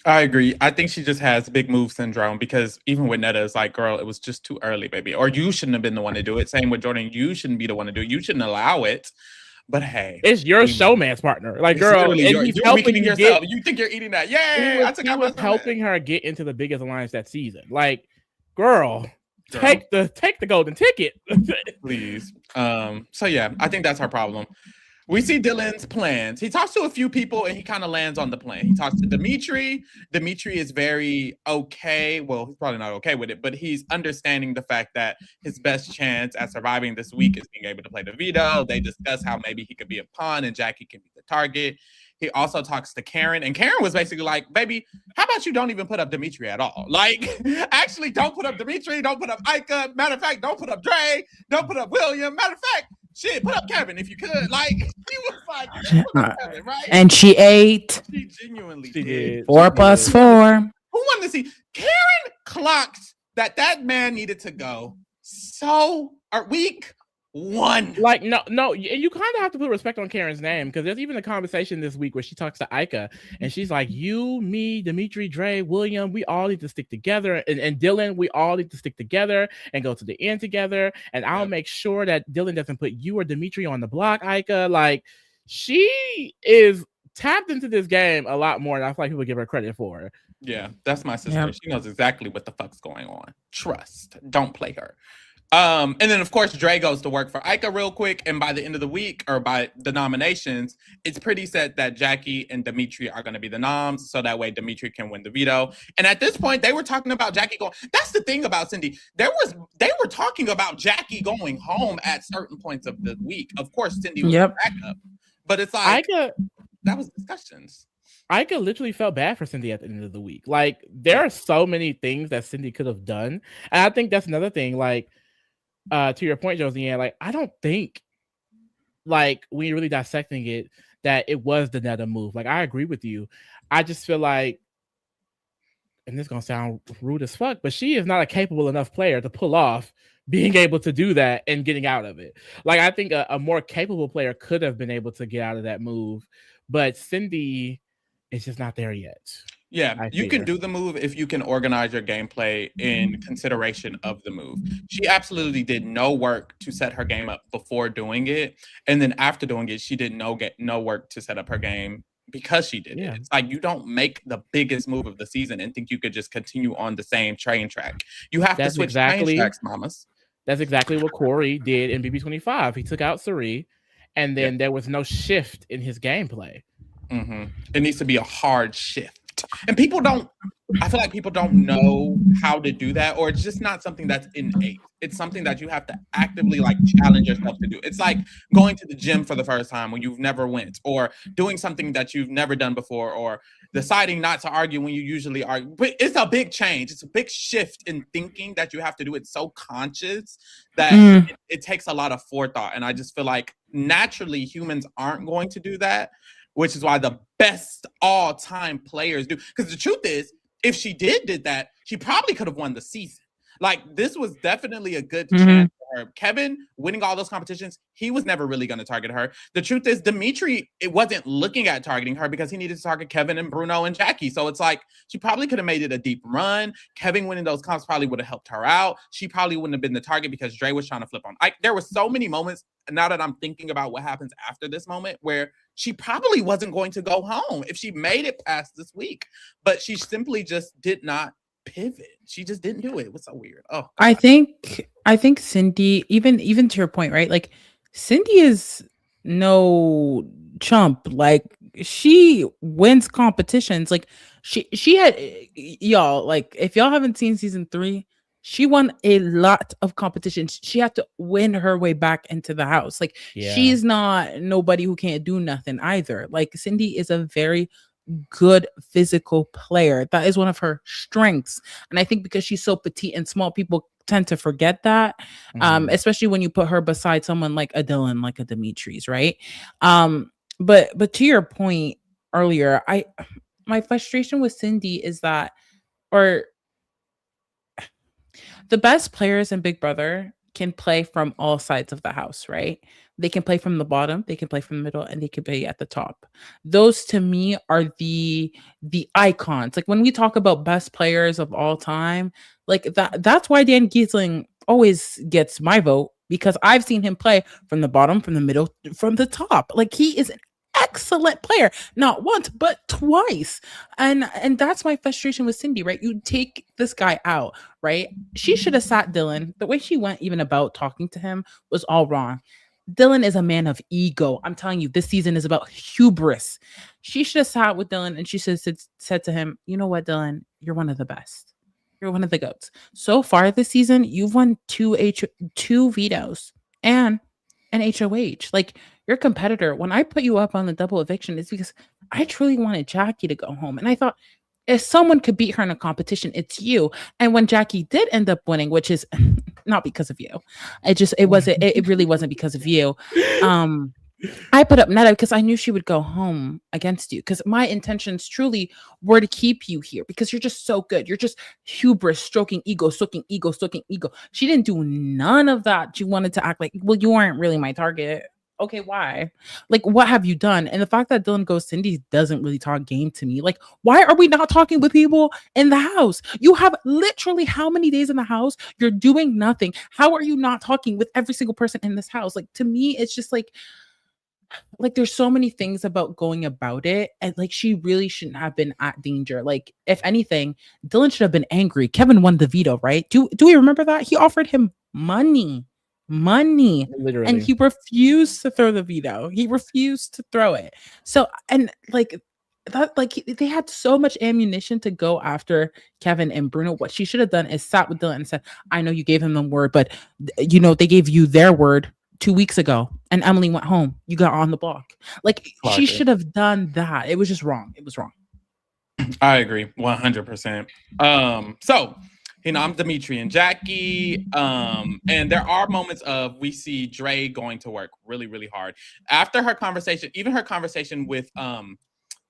I agree. I think she just has big move syndrome because even with Netta, it's like, girl, it was just too early, baby. Or you shouldn't have been the one to do it. Same with Jordan. You shouldn't be the one to do it. You shouldn't allow it. But hey, it's your showman's partner. Like, girl, and he's helping yourself. You think you're eating that? Yeah, he was helping her get into the biggest alliance that season. Like, girl. Take the golden ticket. Please. So yeah, I think that's her problem. We see Dylan's plans. He talks to a few people and he kind of lands on the plan. He talks to Dimitri. Dimitri is very okay. Well, he's probably not okay with it, but he's understanding the fact that his best chance at surviving this week is being able to play the veto. They discuss how maybe he could be a pawn and Jackie can be the target. He also talks to Karen, and Karen was basically like, baby, how about you don't even put up Dimitri at all? Like, actually, don't put up Dimitri. Don't put up Ika. Matter of fact, don't put up Dre. Don't put up William. Matter of fact, shit, put up Kevin if you could. Like, he was like, put up Kevin, right? And she ate. She genuinely did. 4 + 4. Who wanted to see? Karen clocked that man needed to go. So, week 1. Like, no, and you kind of have to put respect on Karen's name because there's even a conversation this week where she talks to Ika and she's like, you, me, Dimitri, Dre, William, we all need to stick together. And Dylan, we all need to stick together and go to the end together. And I'll make sure that Dylan doesn't put you or Dimitri on the block, Ika. Like, she is tapped into this game a lot more than I feel like people give her credit for. Yeah, that's my sister. Yep. She knows exactly what the fuck's going on. Trust. Don't play her. And then, of course, Dre goes to work for Ika real quick. And by the end of the week, or by the nominations, it's pretty set that Jackie and Dimitri are going to be the noms. So that way Dimitri can win the veto. And at this point, they were talking about Jackie going. That's the thing about Cindy. They were talking about Jackie going home at certain points of the week. Of course, Cindy was back up. But it's like, that was discussions. Ika literally felt bad for Cindy at the end of the week. Like, there are so many things that Cindy could have done. And I think that's another thing. Like, to your point, Josiane, like, I don't think, like, when you're really dissecting it, that it was the Netta move. Like, I agree with you. I just feel like, and this is going to sound rude as fuck, but she is not a capable enough player to pull off being able to do that and getting out of it. Like, I think a more capable player could have been able to get out of that move, but Cindy is just not there yet. Yeah, you can do the move if you can organize your gameplay in consideration of the move. She absolutely did no work to set her game up before doing it. And then after doing it, she did no work to set up her game because she did it. It's like, you don't make the biggest move of the season and think you could just continue on the same train track. You have to switch train tracks, mamas. That's exactly what Corey did in BB25. He took out Sari, and then there was no shift in his gameplay. Mm-hmm. It needs to be a hard shift. And I feel like people don't know how to do that, or it's just not something that's innate. It's something that you have to actively, like, challenge yourself to do. It's like going to the gym for the first time when you've never went, or doing something that you've never done before, or deciding not to argue when you usually argue. But it's a big change. It's a big shift in thinking that you have to do it so conscious that it takes a lot of forethought. And I just feel like naturally humans aren't going to do that, which is why the best all-time players do. Because the truth is, if she did that, she probably could have won the season. Like, this was definitely a good chance for her. Kevin winning all those competitions, he was never really going to target her. The truth is, Dimitri, it wasn't looking at targeting her because he needed to target Kevin and Bruno and Jackie. So it's like, she probably could have made it a deep run. Kevin winning those comps probably would have helped her out. She probably wouldn't have been the target because Dre was trying to flip on. There were so many moments, now that I'm thinking about what happens after this moment, where she probably wasn't going to go home if she made it past this week. But she simply just did not pivot. She just didn't do it. It was so weird. Oh, God. I think Cindy, even to your point, right? Like, Cindy is no chump. Like, she wins competitions. Like, she had, y'all, like, if y'all haven't seen season 3, she won a lot of competitions. She had to win her way back into the house. Like, she's not nobody who can't do nothing either. Like, Cindy is a very good physical player. That is one of her strengths. And I think because she's so petite and small, people tend to forget that, especially when you put her beside someone like a Dylan, like a Dimitri's, right? But to your point earlier, my frustration with Cindy is that, or the best players in Big Brother can play from all sides of the house, right? They can play from the bottom, they can play from the middle, and they can play at the top. Those to me are the icons. Like when we talk about best players of all time, like that's why Dan Giesling always gets my vote, because I've seen him play from the bottom, from the middle, from the top. Like he is an excellent player, not once but twice. And that's my frustration with Cindy, right? You take this guy out, right? She should have sat Dylan. The way she went even about talking to him was all wrong. Dylan is a man of ego. I'm telling you, this season is about hubris. She should have sat with Dylan and she should have said to him, you know what, Dylan, you're one of the best. You're one of the goats. So far this season, you've won two vetoes and an HOH. Like your competitor, when I put you up on the double eviction, it's because I truly wanted Jackie to go home. And I thought, if someone could beat her in a competition, it's you. And when Jackie did end up winning, which is not because of you, it really wasn't because of you. I put up Netta because I knew she would go home against you, because my intentions truly were to keep you here because you're just so good. You're just hubris, stroking ego. She didn't do none of that. She wanted to act like, well, you aren't really my target. Okay, why? Like, what have you done? And the fact that Dylan goes Cindy doesn't really talk game to me. Like, why are we not talking with people in the house? You have literally how many days in the house? You're doing nothing. How are you not talking with every single person in this house? Like, to me, it's just like there's so many things about going about it, and like she really shouldn't have been at danger. Like, if anything, Dylan should have been angry. Kevin won the veto, right? Do we remember that? He offered him money, literally, and he refused to throw the veto. He refused to throw it. So, and like that, like they had so much ammunition to go after Kevin and Bruno. What she should have done is sat with Dylan and said, I know you gave him the word, but you know, they gave you their word 2 weeks ago and Emily went home. You got on the block. Like she should have done that. It was just wrong. It was wrong. I agree 100%. So, you know, I'm Dimitri and Jackie. And there are moments of we see Dre going to work really, really hard. After her conversation, even her conversation with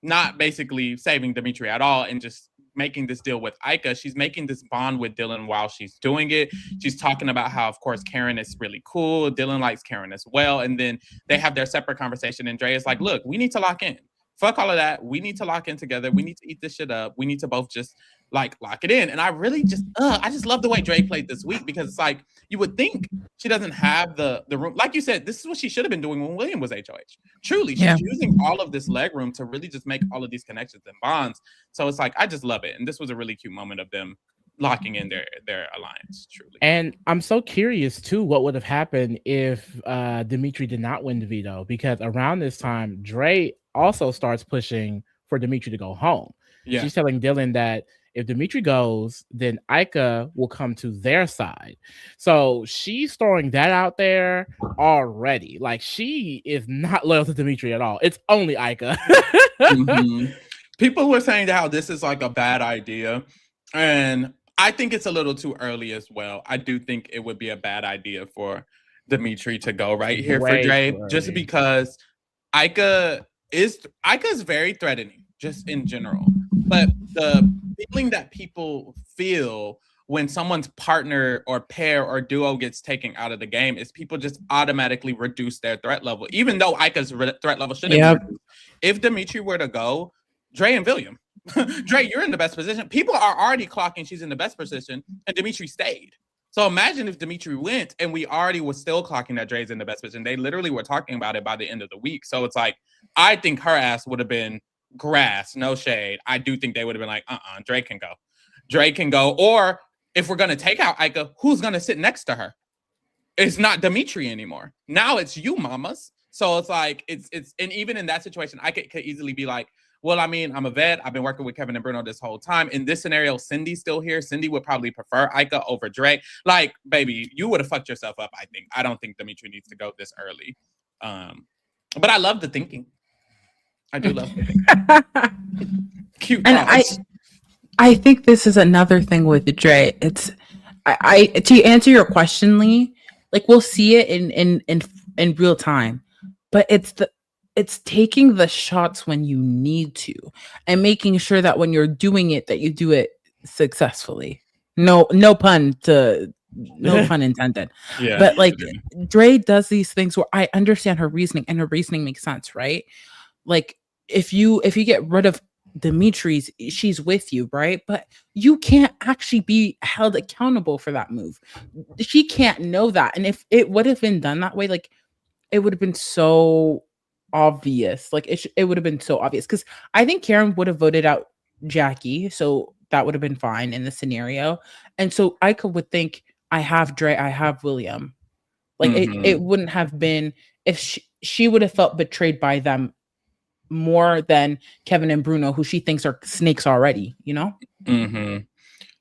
not basically saving Dimitri at all and just making this deal with Ika, she's making this bond with Dylan while she's doing it. She's talking about how, of course, Karen is really cool. Dylan likes Karen as well. And then they have their separate conversation. And Dre is like, look, we need to lock in. Fuck all of that. We need to lock in together. We need to eat this shit up. We need to both just like lock it in. And I really just, I just love the way Dre played this week, because it's like, you would think she doesn't have the room. Like you said, this is what she should have been doing when William was HOH. Truly, she's using all of this leg room to really just make all of these connections and bonds. So it's like, I just love it. And this was a really cute moment of them locking in their alliance, truly. And I'm so curious too, what would have happened if Dimitri did not win the veto, because around this time, Dre also starts pushing for Dimitri to go home. Yeah. She's telling Dylan that if Dimitri goes, then Ika will come to their side. So she's throwing that out there already. Like, she is not loyal to Dimitri at all. It's only Ika. Mm-hmm. People were saying how this is like a bad idea. And I think it's a little too early as well. I do think it would be a bad idea for Dimitri to go right here for Dre, just because Ika is very threatening just in general. But the feeling that people feel when someone's partner or pair or duo gets taken out of the game is people just automatically reduce their threat level, even though Ika's threat level shouldn't be reduced. If Dimitri were to go, Dre and William, Dre, you're in the best position. People are already clocking she's in the best position, and Dimitri stayed. So imagine if Dimitri went and we already were still clocking that Dre's in the best position. They literally were talking about it by the end of the week. So it's like, I think her ass would have been grass, no shade. I do think they would have been like, Dre can go. Dre can go. Or if we're going to take out Ika, who's going to sit next to her? It's not Dimitri anymore. Now it's you, mamas. So it's like, it's and even in that situation, I could easily be like, well, I mean, I'm a vet. I've been working with Kevin and Bruno this whole time. In this scenario, Cindy's still here. Cindy would probably prefer Ika over Dre. Like, baby, you would have fucked yourself up, I think. I don't think Dimitri needs to go this early. But I love the thinking. I do love it. Cute. And I think this is another thing with Dre. It's I to answer your question, Lee, like we'll see it in real time, but it's it's taking the shots when you need to and making sure that when you're doing it, that you do it successfully. No pun intended. Yeah. But like Dre does these things where I understand her reasoning and her reasoning makes sense, right? Like if you get rid of Dimitri's, she's with you, right? But you can't actually be held accountable for that move. She can't know that. And if it would have been done that way, like it would have been so obvious. Like it would have been so obvious because I think Karen would have voted out Jackie, so that would have been fine in the scenario. And so I would think I have Dre, I have William. Like it wouldn't have been if she would have felt betrayed by them more than Kevin and Bruno, who she thinks are snakes already, you know?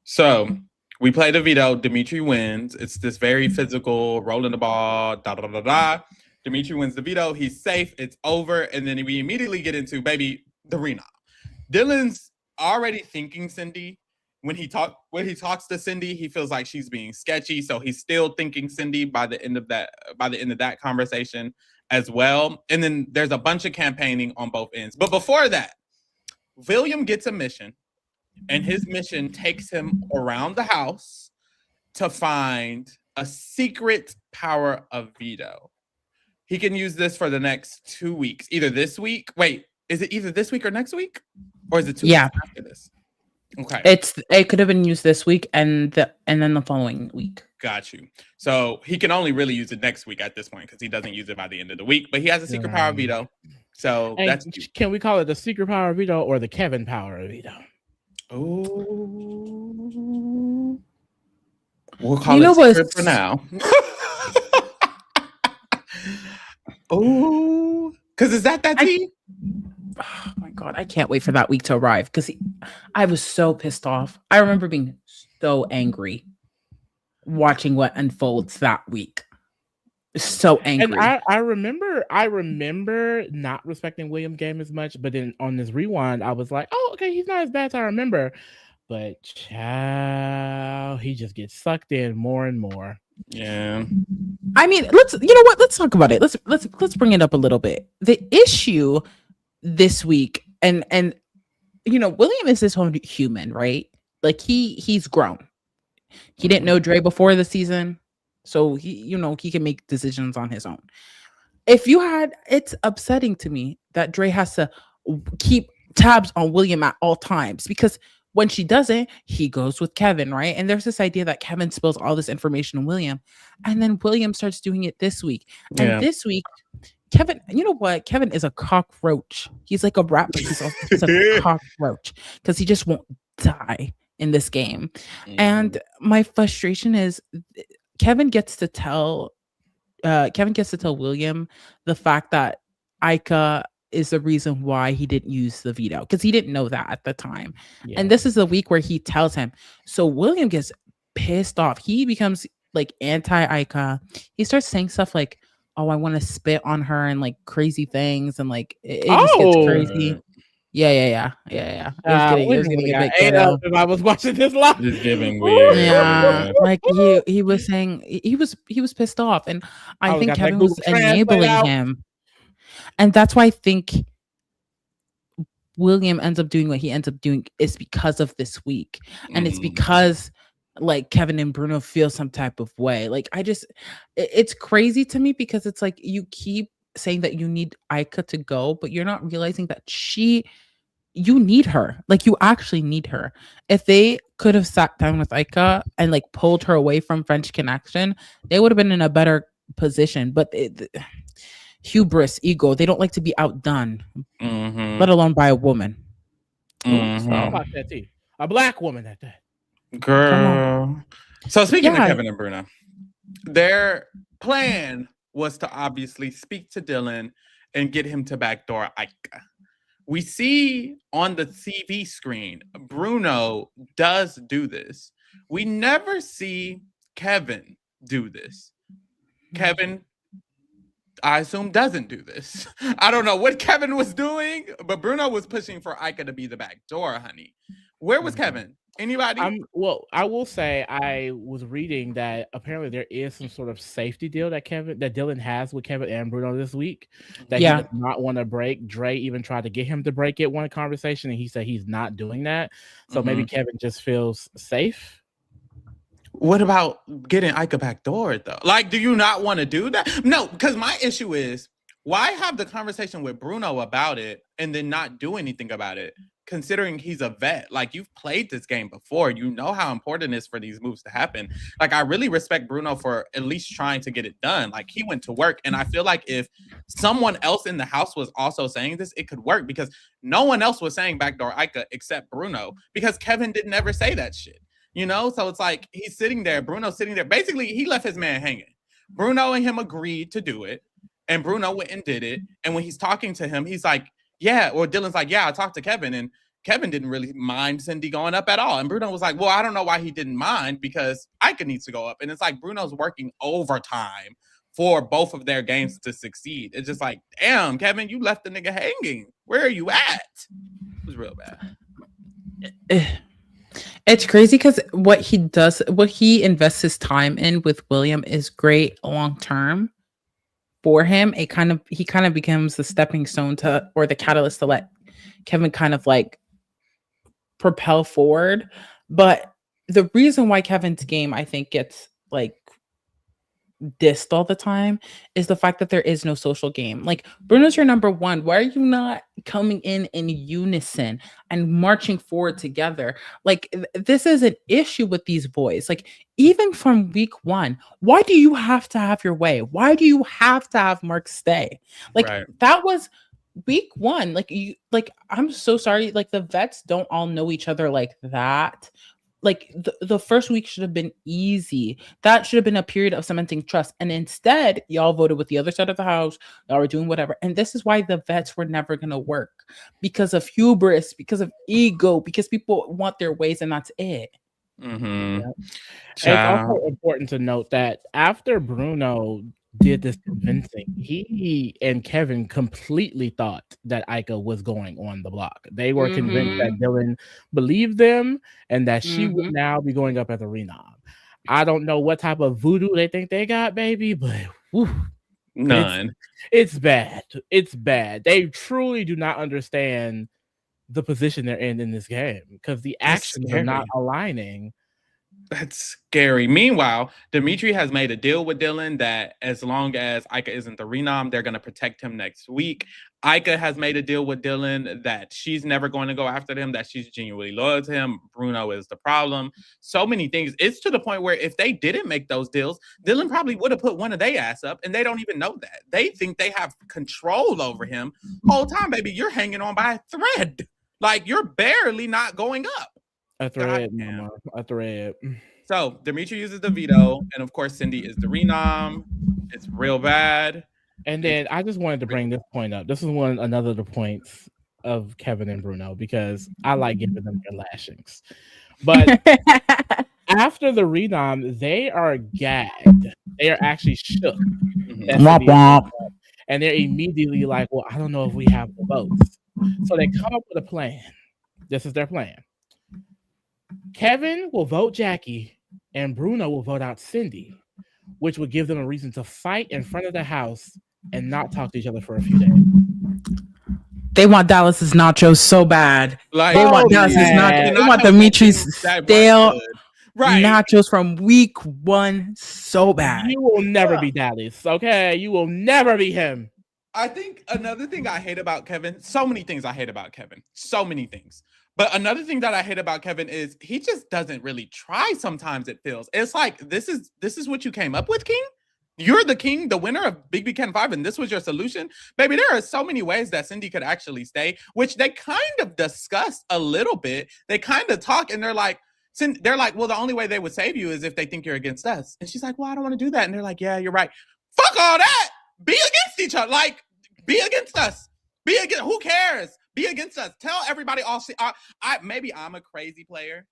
So we play the veto. Dimitri wins. It's this very physical, rolling the ball, da-da-da-da-da. Dimitri wins the veto. He's safe. It's over. And then we immediately get into, baby, the Rena. Dylan's already thinking Cindy. When he talks to Cindy, he feels like she's being sketchy. So he's still thinking Cindy by the end of that conversation as well. And then there's a bunch of campaigning on both ends. But before that, William gets a mission. And his mission takes him around the house to find a secret power of veto. He can use this for the next 2 weeks. Either this week. Wait, is it either this week or next week? Or is it 2 weeks after this? Okay. It could have been used this week and then the following week. Got you. So he can only really use it next week at this point because he doesn't use it by the end of the week. But he has a secret power of veto. So and that's can we call it the secret power of veto or the Kevin power of veto? Oh, we'll call it secret for now. Oh, because is that tea? Oh my God, I can't wait for that week to arrive because I was so pissed off. I remember being so angry watching what unfolds that week. So angry. And I remember not respecting William game as much, but then on this rewind, I was like, oh, okay, he's not as bad as I remember. But child, he just gets sucked in more and more. Yeah. I mean, let's talk about it. Let's bring it up a little bit. The issue this week, and William is his own human, right? Like he's grown. He didn't know Dre before the season. So he can make decisions on his own. It's upsetting to me that Dre has to keep tabs on William at all times because when she doesn't, he goes with Kevin, right? And there's this idea that Kevin spills all this information on William, and then William starts doing it this week. And this week, Kevin, you know what? Kevin is a cockroach. He's like a rat, but he's also a cockroach because he just won't die in this game. And my frustration is Kevin gets to tell William the fact that Ika is the reason why he didn't use the veto because he didn't know that at the time. Yeah. And this is the week where he tells him. So William gets pissed off. He becomes like anti-Ika. He starts saying stuff like, "Oh, I want to spit on her," and like crazy things, and like it just gets crazy. Yeah. It was getting a bit ghetto. If I was watching this live, just giving weird. Yeah, like he was saying he was pissed off, and I think Kevin was enabling him, and that's why I think William ends up doing what he ends up doing is because of this week, and it's because like Kevin and Bruno feel some type of way. Like it's crazy to me because it's like you keep saying that you need Ika to go, but you're not realizing that you need her. Like you actually need her. If they could have sat down with Ika and like pulled her away from French Connection, they would have been in a better position. But hubris, ego, they don't like to be outdone, let alone by a woman. How about that too? A black woman at that. Girl. So speaking of Kevin and Bruno, their plan was to obviously speak to Dylan and get him to backdoor Ika. We see on the TV screen, Bruno does do this. We never see Kevin do this. Kevin, I assume, doesn't do this. I don't know what Kevin was doing, but Bruno was pushing for Ika to be the backdoor, honey. Where was Kevin? Anybody? Well, I will say I was reading that apparently there is some sort of safety deal that Dylan has with Kevin and Bruno this week that he does not want to break. Dre even tried to get him to break it one conversation, and he said he's not doing that. So maybe Kevin just feels safe. What about getting Ika backdoored though? Like, do you not want to do that? No, because my issue is why have the conversation with Bruno about it and then not do anything about it? Considering he's a vet, like you've played this game before, you know how important it is for these moves to happen. Like, I really respect Bruno for at least trying to get it done. Like, he went to work, and I feel like if someone else in the house was also saying this, it could work because no one else was saying backdoor Ika except Bruno because Kevin didn't ever say that shit. You know, so it's like he's sitting there, Bruno's sitting there. Basically, he left his man hanging. Bruno and him agreed to do it, and Bruno went and did it. And when he's talking to him, he's like, yeah, or Dylan's like, yeah, I talked to Kevin, and Kevin didn't really mind Cindy going up at all. And Bruno was like, well, I don't know why he didn't mind because Ika needs to go up. And it's like Bruno's working overtime for both of their games to succeed. It's just like, damn, Kevin, you left the nigga hanging. Where are you at? It was real bad. It's crazy because what he invests his time in with William is great long term for him. He kind of becomes the stepping stone to, or the catalyst to let Kevin kind of like propel forward. But the reason why Kevin's game, I think, gets like dissed all the time is the fact that there is no social game. Like, Bruno's your number one. Why are you not coming in unison and marching forward together? Like, this is an issue with these boys. Like, even from week one, why do you have to have your way? Why do you have to have Mark stay? Like, that was week one. Like, I'm so sorry. Like, the vets don't all know each other like that. Like, the first week should have been easy. That should have been a period of cementing trust. And instead, y'all voted with the other side of the house. Y'all were doing whatever. And this is why the vets were never going to work. Because of hubris, because of ego, because people want their ways and that's it. Mm-hmm. Yeah. It's also important to note that after Bruno did this convincing, he and Kevin completely thought that Ika was going on the block. They were convinced that Dylan believed them and that she would now be going up as a renom. I don't know what type of voodoo they think they got, baby, but none. It's bad. It's bad. They truly do not understand the position they're in this game because the actions are not aligning. That's scary. Meanwhile, Dimitri has made a deal with Dylan that as long as Ika isn't the renom, they're going to protect him next week. Ika has made a deal with Dylan that she's never going to go after him, that she's genuinely loyal to him. Bruno is the problem. So many things. It's to the point where if they didn't make those deals, Dylan probably would have put one of their ass up, and they don't even know that. They think they have control over him. Whole time, baby, you're hanging on by a thread. Like, you're barely not going up. A thread, mama. A thread. So Dimitri uses the veto, and of course Cindy is the renom. It's real bad. And then I just wanted to bring this point up. This is another of the points of Kevin and Bruno because I like giving them their lashings. But after the renom, they are gagged. They are actually shook. And they're immediately like, well, I don't know if we have the votes. So they come up with a plan. This is their plan. Kevin will vote Jackie and Bruno will vote out Cindy, which would give them a reason to fight in front of the house and not talk to each other for a few days. They want Dallas's nachos so bad. Like, they want Dallas's nachos. They want Dimitri's stale nachos from week one so bad. You will never be Dallas, okay? You will never be him. I think another thing I hate about Kevin, so many things I hate about Kevin, so many things. But another thing that I hate about Kevin is he just doesn't really try sometimes, it feels. It's like, this is what you came up with, King? You're the king, the winner of Big Big Ken 5, and this was your solution? Baby, there are so many ways that Cindy could actually stay, which they kind of discuss a little bit. They kind of talk, and they're like, well, the only way they would save you is if they think you're against us. And she's like, well, I don't want to do that. And they're like, yeah, you're right. Fuck all that. Be against each other. Like, be against us. Who cares? Be against us. Tell everybody maybe I'm a crazy player.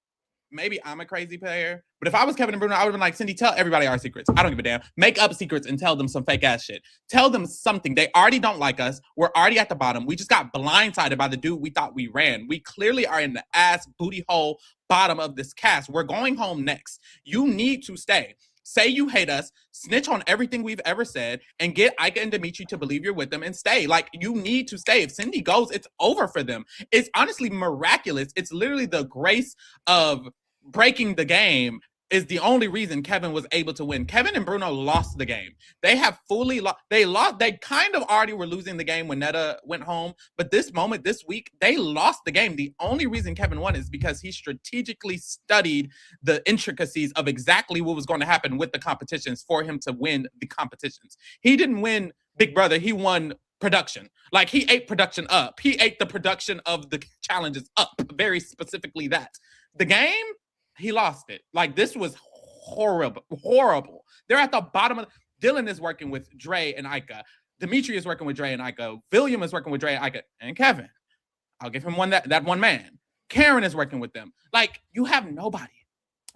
But if I was Kevin and Bruno, I would have been like, Cindy, tell everybody our secrets. I don't give a damn. Make up secrets and tell them some fake ass shit. Tell them something. They already don't like us. We're already at the bottom. We just got blindsided by the dude we thought we ran. We clearly are in the ass booty hole bottom of this cast. We're going home next. You need to stay. Say you hate us, snitch on everything we've ever said, and get Ika and Dimitri to believe you're with them and stay. Like, you need to stay. If Cindy goes, it's over for them. It's honestly miraculous. It's literally the grace of breaking the game is the only reason Kevin was able to win. Kevin and Bruno lost the game. They have fully lost. They kind of already were losing the game when Netta went home. But this week, they lost the game. The only reason Kevin won is because he strategically studied the intricacies of exactly what was going to happen with the competitions for him to win the competitions. He didn't win Big Brother. He won production. Like, he ate production up. He ate the production of the challenges up. Very specifically that. The game, he lost it. Like, this was horrible. They're at the bottom of Dylan is working with Dre and Ika. Dimitri is working with Dre and Ika. William is working with Dre and Ika. And Kevin, I'll give him that one man. Karen is working with them. Like, you have nobody.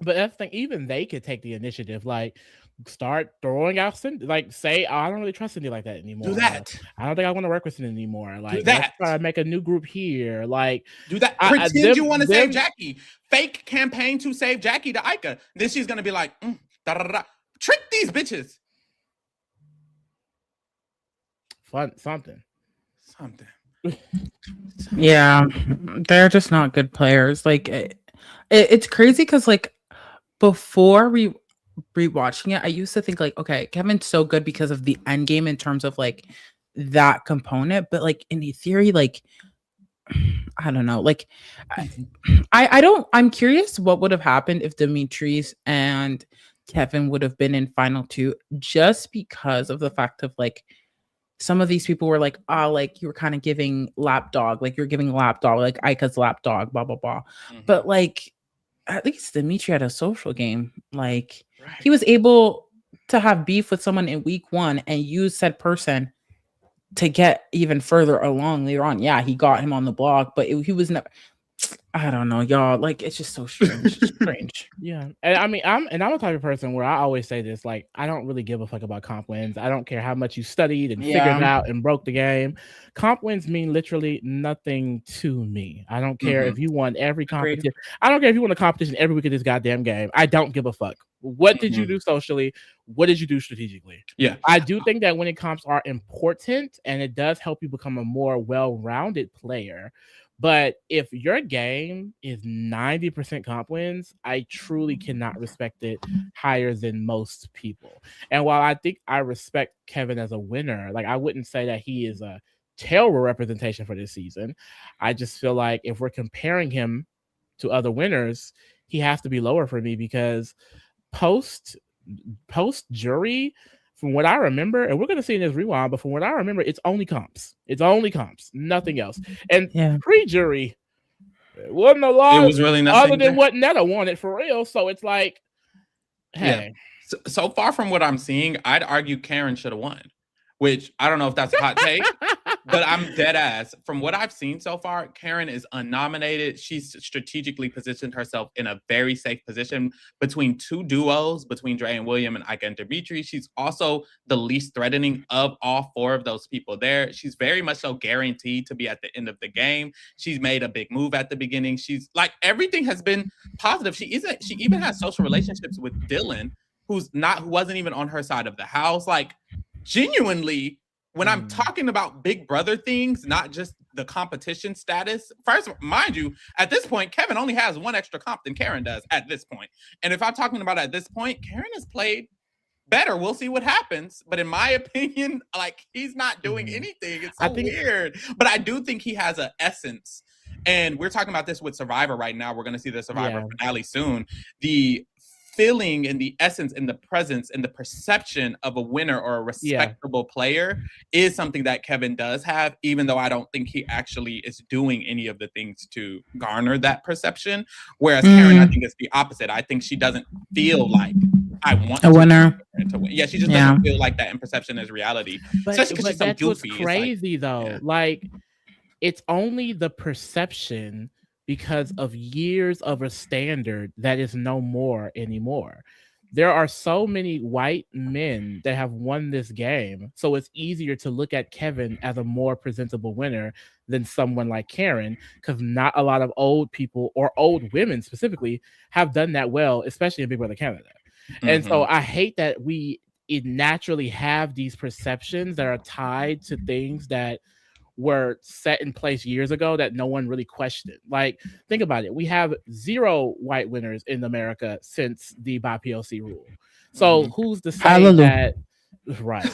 But that's the thing, even they could take the initiative, like start throwing out Cindy, like say, oh, I don't really trust Cindy like that anymore. Do that. I don't think I want to work with Cindy anymore. Like, do that. Let's try to make a new group here. Like, do that. Pretend you want to save Jackie. Fake campaign to save Jackie to Ika. Then she's gonna be like, trick these bitches. Something. Yeah, they're just not good players. Like, it's crazy because like before rewatching it, I used to think like, okay, Kevin's so good because of the end game in terms of like that component, but like in the theory, like I don't know, like I'm curious what would have happened if Dimitris and Kevin would have been in final two, just because of the fact of like some of these people were like, like you were kind of giving lapdog, like you're giving lapdog, like Ika's lapdog, blah blah blah. Mm-hmm. But like at least Dimitri had a social game. Like he was able to have beef with someone in week one and use said person to get even further along later on. Yeah, he got him on the block, but he was never. I don't know, y'all. Like, it's just so strange. Yeah, and I mean, I'm a type of person where I always say this: like, I don't really give a fuck about comp wins. I don't care how much you studied and figured it out and broke the game. Comp wins mean literally nothing to me. I don't care if you won every competition. I don't care if you won a competition every week of this goddamn game. I don't give a fuck. What did you do socially? What did you do strategically? Yeah, I do think that winning comps are important, and it does help you become a more well-rounded player. But if your game is 90% comp wins, I truly cannot respect it higher than most people. And while I think I respect Kevin as a winner, like I wouldn't say that he is a terrible representation for this season. I just feel like if we're comparing him to other winners, he has to be lower for me because post jury, from what I remember, and we're going to see in this rewind, but from what I remember, it's only comps. It's only comps, nothing else. And pre-jury, it wasn't a lot. It was really nothing other than what Netta wanted for real. So it's like, hey. Yeah. So far from what I'm seeing, I'd argue Karen should have won, which I don't know if that's a hot take, but I'm dead ass. From what I've seen so far, Karen is unnominated. She's strategically positioned herself in a very safe position between two duos, between Dre and William and Ika and Dimitri. She's also the least threatening of all four of those people there. She's very much so guaranteed to be at the end of the game. She's made a big move at the beginning. She's like, everything has been positive. She even has social relationships with Dylan, who wasn't even on her side of the house. Like, genuinely, when I'm talking about Big Brother things, not just the competition status, first, mind you, at this point, Kevin only has one extra comp than Karen does at this point. And if I'm talking about at this point, Karen has played better. We'll see what happens. But in my opinion, like, he's not doing anything. It's so weird. But I do think he has an essence. And we're talking about this with Survivor right now. We're going to see the Survivor finale soon. The feeling and the essence and the presence and the perception of a winner or a respectable player is something that Kevin does have, even though I don't think he actually is doing any of the things to garner that perception. Whereas Karen, I think it's the opposite. I think she doesn't feel like I want a winner to win. Yeah, she just doesn't feel like that in perception as reality. Especially because she's so goofy. What's crazy though. Like, it's only the perception because of years of a standard that is no more anymore. there are so many white men that have won this game, so it's easier to look at Kevin as a more presentable winner than someone like Karen, because not a lot of old people or old women specifically have done that well, especially in Big Brother Canada. And so I hate that we naturally have these perceptions that are tied to things that were set in place years ago that no one really questioned. Like, think about it. We have 0 white winners in America since the BIPOC rule. So who's to say that? Right.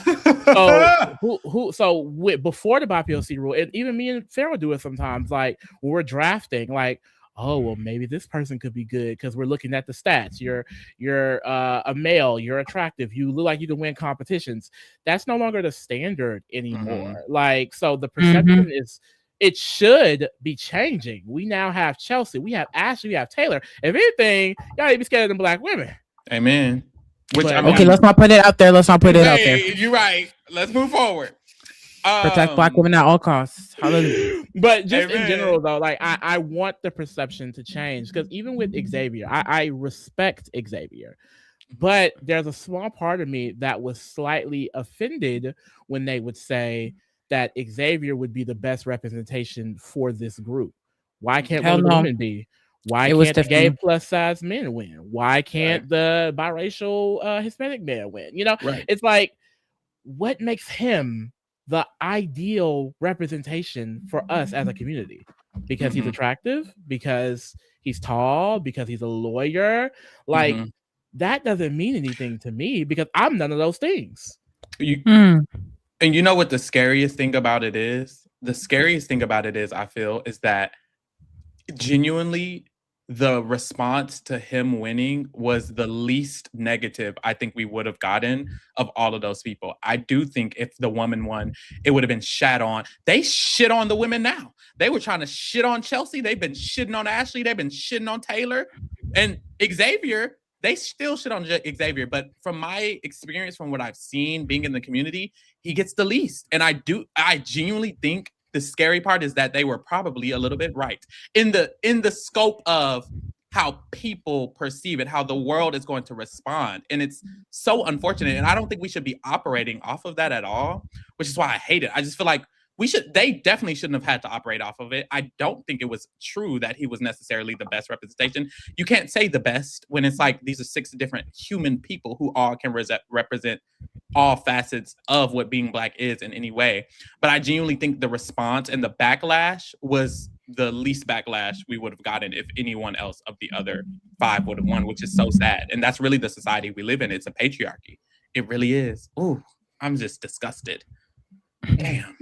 So before the BIPOC rule, and even me and Pharaoh do it sometimes, like when we're drafting, like, oh, well, maybe this person could be good because we're looking at the stats. You're a male, you're attractive, you look like you can win competitions. That's no longer the standard anymore. Like, so the perception is, it should be changing. We now have Chelsea, we have Ashley, we have Taylor. If anything, y'all need to be scared of them black women. Amen. Okay, let's not put it out there. You're right. Let's move forward. Protect black women at all costs. Hallelujah. But just in general, though, like I want the perception to change, because even with Xavier, I respect Xavier, but there's a small part of me that was slightly offended when they would say that Xavier would be the best representation for this group. Why can't one of the women be? Why can't the gay plus size men win? Why can't the biracial Hispanic man win? You know, it's like, what makes him the ideal representation for us as a community? Because he's attractive, because he's tall, because he's a lawyer. Like, that doesn't mean anything to me, because I'm none of those things. And you know what the scariest thing about it is? The scariest thing about it is, I feel, is that genuinely the response to him winning was the least negative I think we would have gotten of all of those people. I do think if the woman won, it would have been shat on. They shit on the women now. They were trying to shit on Chelsea. They've been shitting on Ashley. They've been shitting on Taylor. And Xavier, they still shit on Xavier. But from my experience, from what I've seen being in the community, he gets the least. And I genuinely think the scary part is that they were probably a little bit right in the scope of how people perceive it, how the world is going to respond. And it's so unfortunate. And I don't think we should be operating off of that at all, which is why I hate it. I just feel like they definitely shouldn't have had to operate off of it. I don't think it was true that he was necessarily the best representation. You can't say the best when it's like these are 6 different human people who all can represent all facets of what being black is in any way. But I genuinely think the response and the backlash was the least backlash we would have gotten if anyone else of the other 5 would have won, which is so sad. And that's really the society we live in. It's a patriarchy. It really is. Ooh, I'm just disgusted. Damn.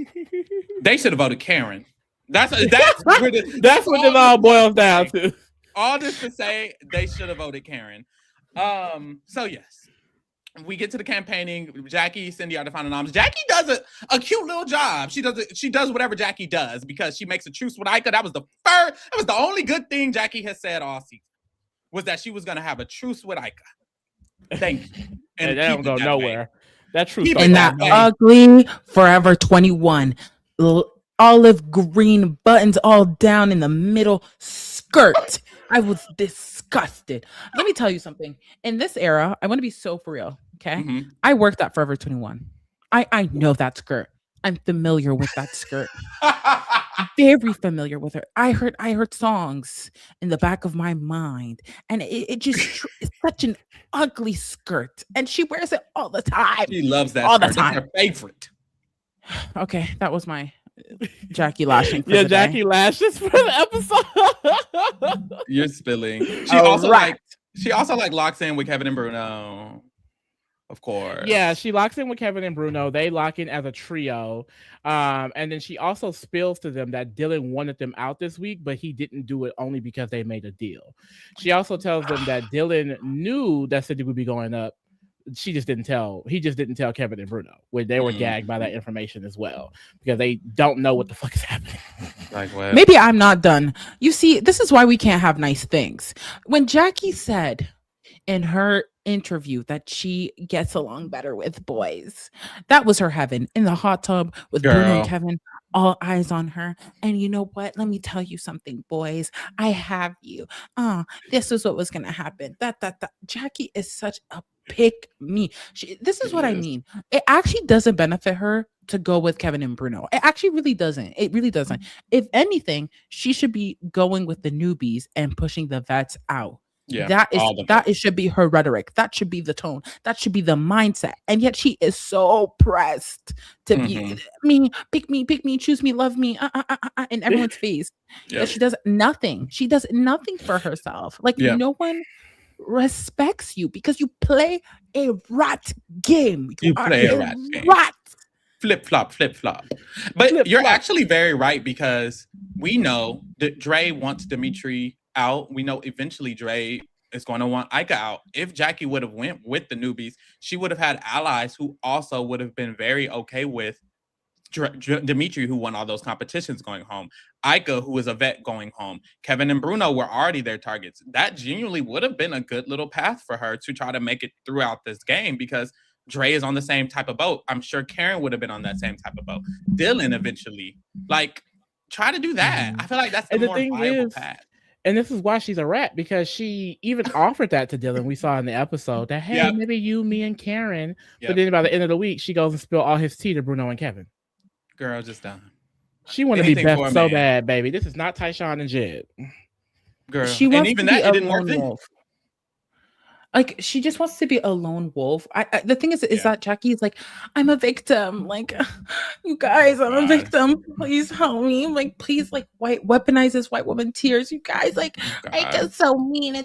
They should have voted Karen. That's what it all boils down to. All this to say, they should have voted Karen. So yes. We get to the campaigning. Jackie, Cindy are the final noms. Jackie does a cute little job. She does whatever Jackie does because she makes a truce with Ika. That was the only good thing Jackie has said all season, was that she was gonna have a truce with Ika. Thank you. And that don't go nowhere. That truce. And that ugly Forever 21 olive green buttons all down in the middle skirt. I was disgusted. Let me tell you something. In this era, I want to be so for real. Okay. I worked at Forever 21. I know that skirt. I'm familiar with that skirt. Very familiar with her. I heard songs in the back of my mind, and it just is such an ugly skirt, and she wears it all the time. She loves that all skirt. The time. It's her favorite. Okay, that was my Jackie lashing. Yeah, Jackie lashes for the episode. You're spilling. She also locks in with Kevin and Bruno. Of course. Yeah, she locks in with Kevin and Bruno. They lock in as a trio. And then she also spills to them that Dylan wanted them out this week, but he didn't do it only because they made a deal. She also tells them that Dylan knew that Cindy would be going up. He just didn't tell Kevin and Bruno, when they were gagged by that information as well, because they don't know what the fuck is happening. Like what? Maybe I'm not done. You see, this is why we can't have nice things. When Jackie said, in her interview that she gets along better with boys. That was her heaven in the hot tub with Bruno and Kevin, all eyes on her. And you know what? Let me tell you something, boys. I have you. This is what was gonna happen. That Jackie is such a pick me. This is what I mean. It actually doesn't benefit her to go with Kevin and Bruno. It actually really doesn't. It really doesn't. If anything, she should be going with the newbies and pushing the vets out. Yeah, that should be her rhetoric. That should be the tone. That should be the mindset. And yet she is so pressed to be me, pick me, choose me, love me, in everyone's face. Yeah. She does nothing. She does nothing for herself. Like no one respects you because you play a rat game. You play a rat game. Flip flop. But you're actually very right, because we know that Dre wants Dimitri out. We know eventually Dre is going to want Ika out. If Jackie would have went with the newbies, she would have had allies who also would have been very okay with Dimitri, who won all those competitions, going home. Ika, who is a vet, going home. Kevin and Bruno were already their targets. That genuinely would have been a good little path for her to try to make it throughout this game, because Dre is on the same type of boat. I'm sure Karen would have been on that same type of boat. Dylan eventually. Like, try to do that. I feel like that's the more viable path. And this is why she's a rat, because she even offered that to Dylan. We saw in the episode that, hey, maybe you, me, and Karen. But then by the end of the week, she goes and spills all his tea to Bruno and Kevin. Girl, just done. She wanted to be best so bad, baby. This is not Tyshawn and Jed. Girl, she wants to be a lone wolf. Like, she just wants to be a lone wolf. The thing is that Jackie is like, I'm a victim. Like, you guys, I'm a victim. Please help me. Like, please, like, weaponize this white woman tears. You guys, like, I get so mean.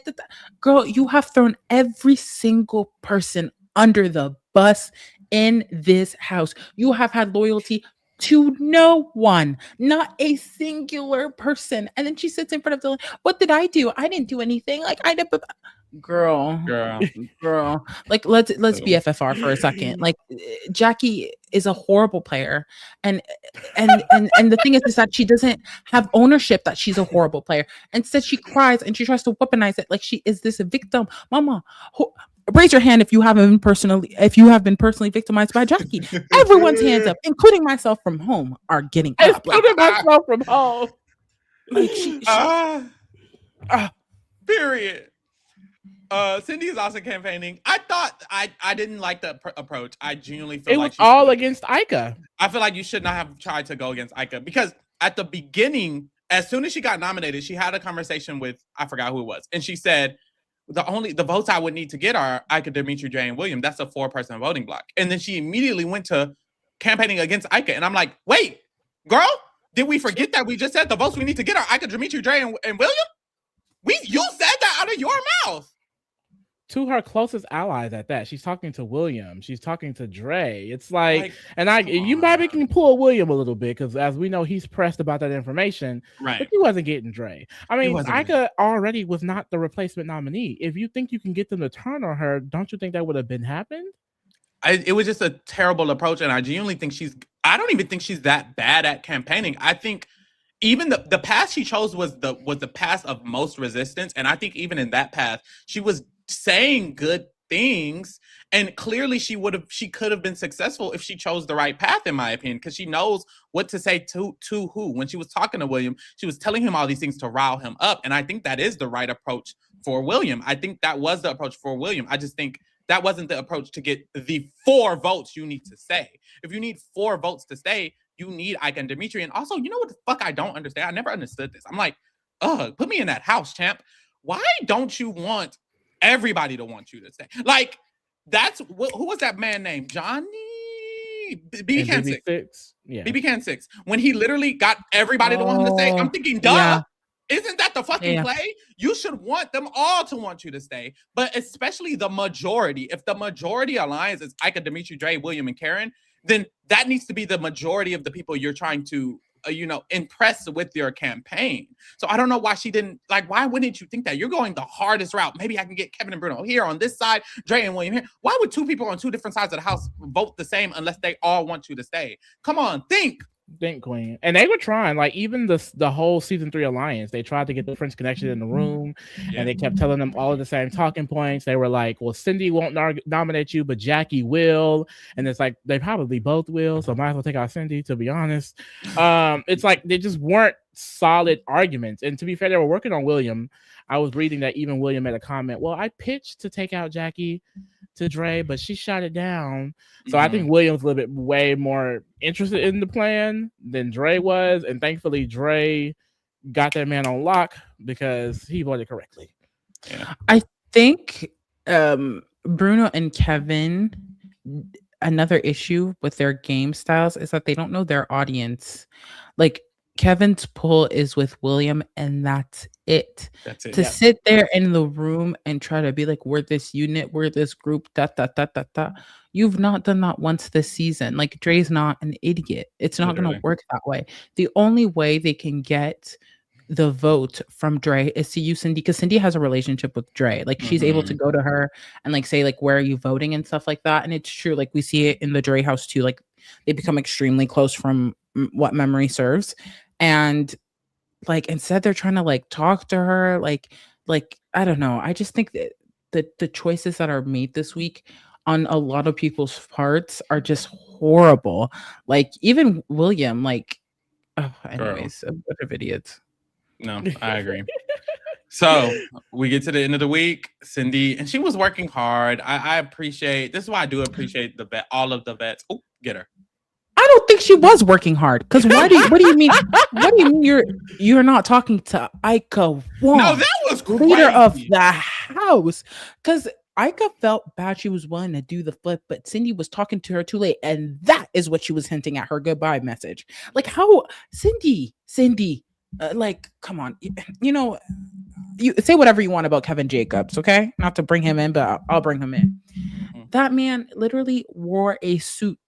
Girl, you have thrown every single person under the bus in this house. You have had loyalty to no one, not a singular person. And then she sits in front of Dylan. What did I do? I didn't do anything. Like, I did. Girl. Like, let's be FFR for a second. Like, Jackie is a horrible player, and the thing is that she doesn't have ownership that she's a horrible player. Instead, she cries and she tries to weaponize it like she is this victim. Mama, raise your hand if you have been personally victimized by Jackie. Everyone's hands up, including myself from home, are getting up. Including myself from home. Like period. Cindy is also campaigning. I thought I didn't like the approach. I genuinely feel like it was all against Ika. I feel like you should not have tried to go against Ika, because at the beginning, as soon as she got nominated, she had a conversation with, I forgot who it was, and she said the votes I would need to get are Ika, Dimitri, Dre, and William. That's a 4-person voting block. And then she immediately went to campaigning against Ika, and I'm like, wait, girl, did we forget that we just said the votes we need to get are Ika, Dimitri, Dre, and William? You said that out of your mouth. To her closest allies at that. She's talking to William. She's talking to Dre. It's like you might can pull William a little bit, because as we know, he's pressed about that information. Right. But he wasn't getting Dre. I mean, Ika already was not the replacement nominee. If you think you can get them to turn on her, don't you think that would have been happened? It was just a terrible approach, and I genuinely think I don't even think she's that bad at campaigning. I think even the path she chose was the path of most resistance, and I think even in that path, she was saying good things, and clearly she could have been successful if she chose the right path, in my opinion, because she knows what to say to who. When she was talking to William, she was telling him all these things to rile him up, and I think that is the right approach for William. I think that was the approach for William. I just think that wasn't the approach to get the 4 votes you need to stay. If you need 4 votes to stay, you need Ika and Dimitri. And also, you know what the fuck I don't understand? I never understood this. I'm like, put me in that house, champ. Why don't you want everybody to want you to stay? Like, that's who was that man named Johnny BB Can 6? Yeah, BB Can 6. When he literally got everybody to want him to stay, I'm thinking, duh. Yeah. Isn't that the fucking play? You should want them all to want you to stay, but especially the majority. If the majority aligns is Ika, Dimitri, Dre, William, and Karen, then that needs to be the majority of the people you're trying to impress with your campaign. So I don't know why she didn't, like, why wouldn't you think that? You're going the hardest route. Maybe I can get Kevin and Bruno here on this side, Dre and William here. Why would 2 people on 2 different sides of the house vote the same unless they all want you to stay? Come on, think. Thank Queen. And they were trying, like, even the whole season 3 alliance, they tried to get the French connection in the room, and they kept telling them all of the same talking points. They were like, well, Cindy won't nominate you, but Jackie will. And it's like, they probably both will, so might as well take out Cindy, to be honest. It's like, they just weren't solid arguments. And to be fair, they were working on William. I was reading that even William made a comment, well, I pitched to take out Jackie to Dre, but she shot it down. So I think William's a little bit way more interested in the plan than Dre was. And thankfully, Dre got that man on lock because he voted correctly. Yeah. I think Bruno and Kevin, another issue with their game styles is that they don't know their audience. Like, Kevin's pull is with William, and that's it. To sit there in the room and try to be like, we're this unit, we're this group, You've not done that once this season. Like, Dre's not an idiot. It's not going to work that way. The only way they can get the vote from Dre is to use Cindy, because Cindy has a relationship with Dre. Like, she's able to go to her and like say like, where are you voting and stuff like that. And it's true. Like, we see it in the Dre house too. Like, they become extremely close from what memory serves. And like, instead they're trying to like talk to her, like I don't know. I just think that the choices that are made this week on a lot of people's parts are just horrible. Like, even William, like, anyways, a bunch of idiots. No, I agree. So we get to the end of the week. Cindy, and she was working hard. I appreciate, this is why I do appreciate all of the vets. Oh, get her. I don't think she was working hard. Because what do you mean? What do you mean you're not talking to Ika Wong? No, that was crazy. Leader of the house. Because Ika felt bad she was willing to do the flip, but Cindy was talking to her too late, and that is what she was hinting at her goodbye message. Like, how Cindy, like, come on, you know, you say whatever you want about Kevin Jacobs, okay? Not to bring him in, but I'll bring him in. That man literally wore a suit.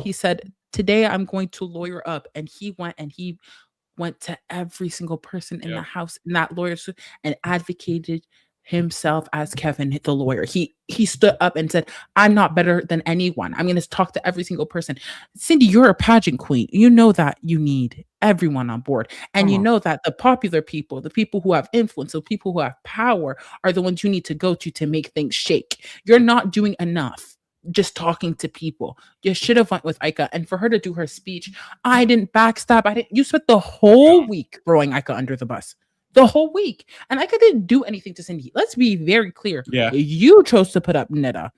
He said, today I'm going to lawyer up. And he went to every single person in the house in that lawyer suit and advocated himself as Kevin, the lawyer. He stood up and said, I'm not better than anyone. I'm going to talk to every single person. Cindy, you're a pageant queen. You know that you need everyone on board. And you know that the popular people, the people who have influence, the people who have power are the ones you need to go to make things shake. You're not doing enough just talking to people. You should have went with Ika. And for her to do her speech, I didn't backstab. You spent the whole week throwing Ika under the bus. The whole week. And Ika didn't do anything to Cindy. Let's be very clear. Yeah. You chose to put up Netta.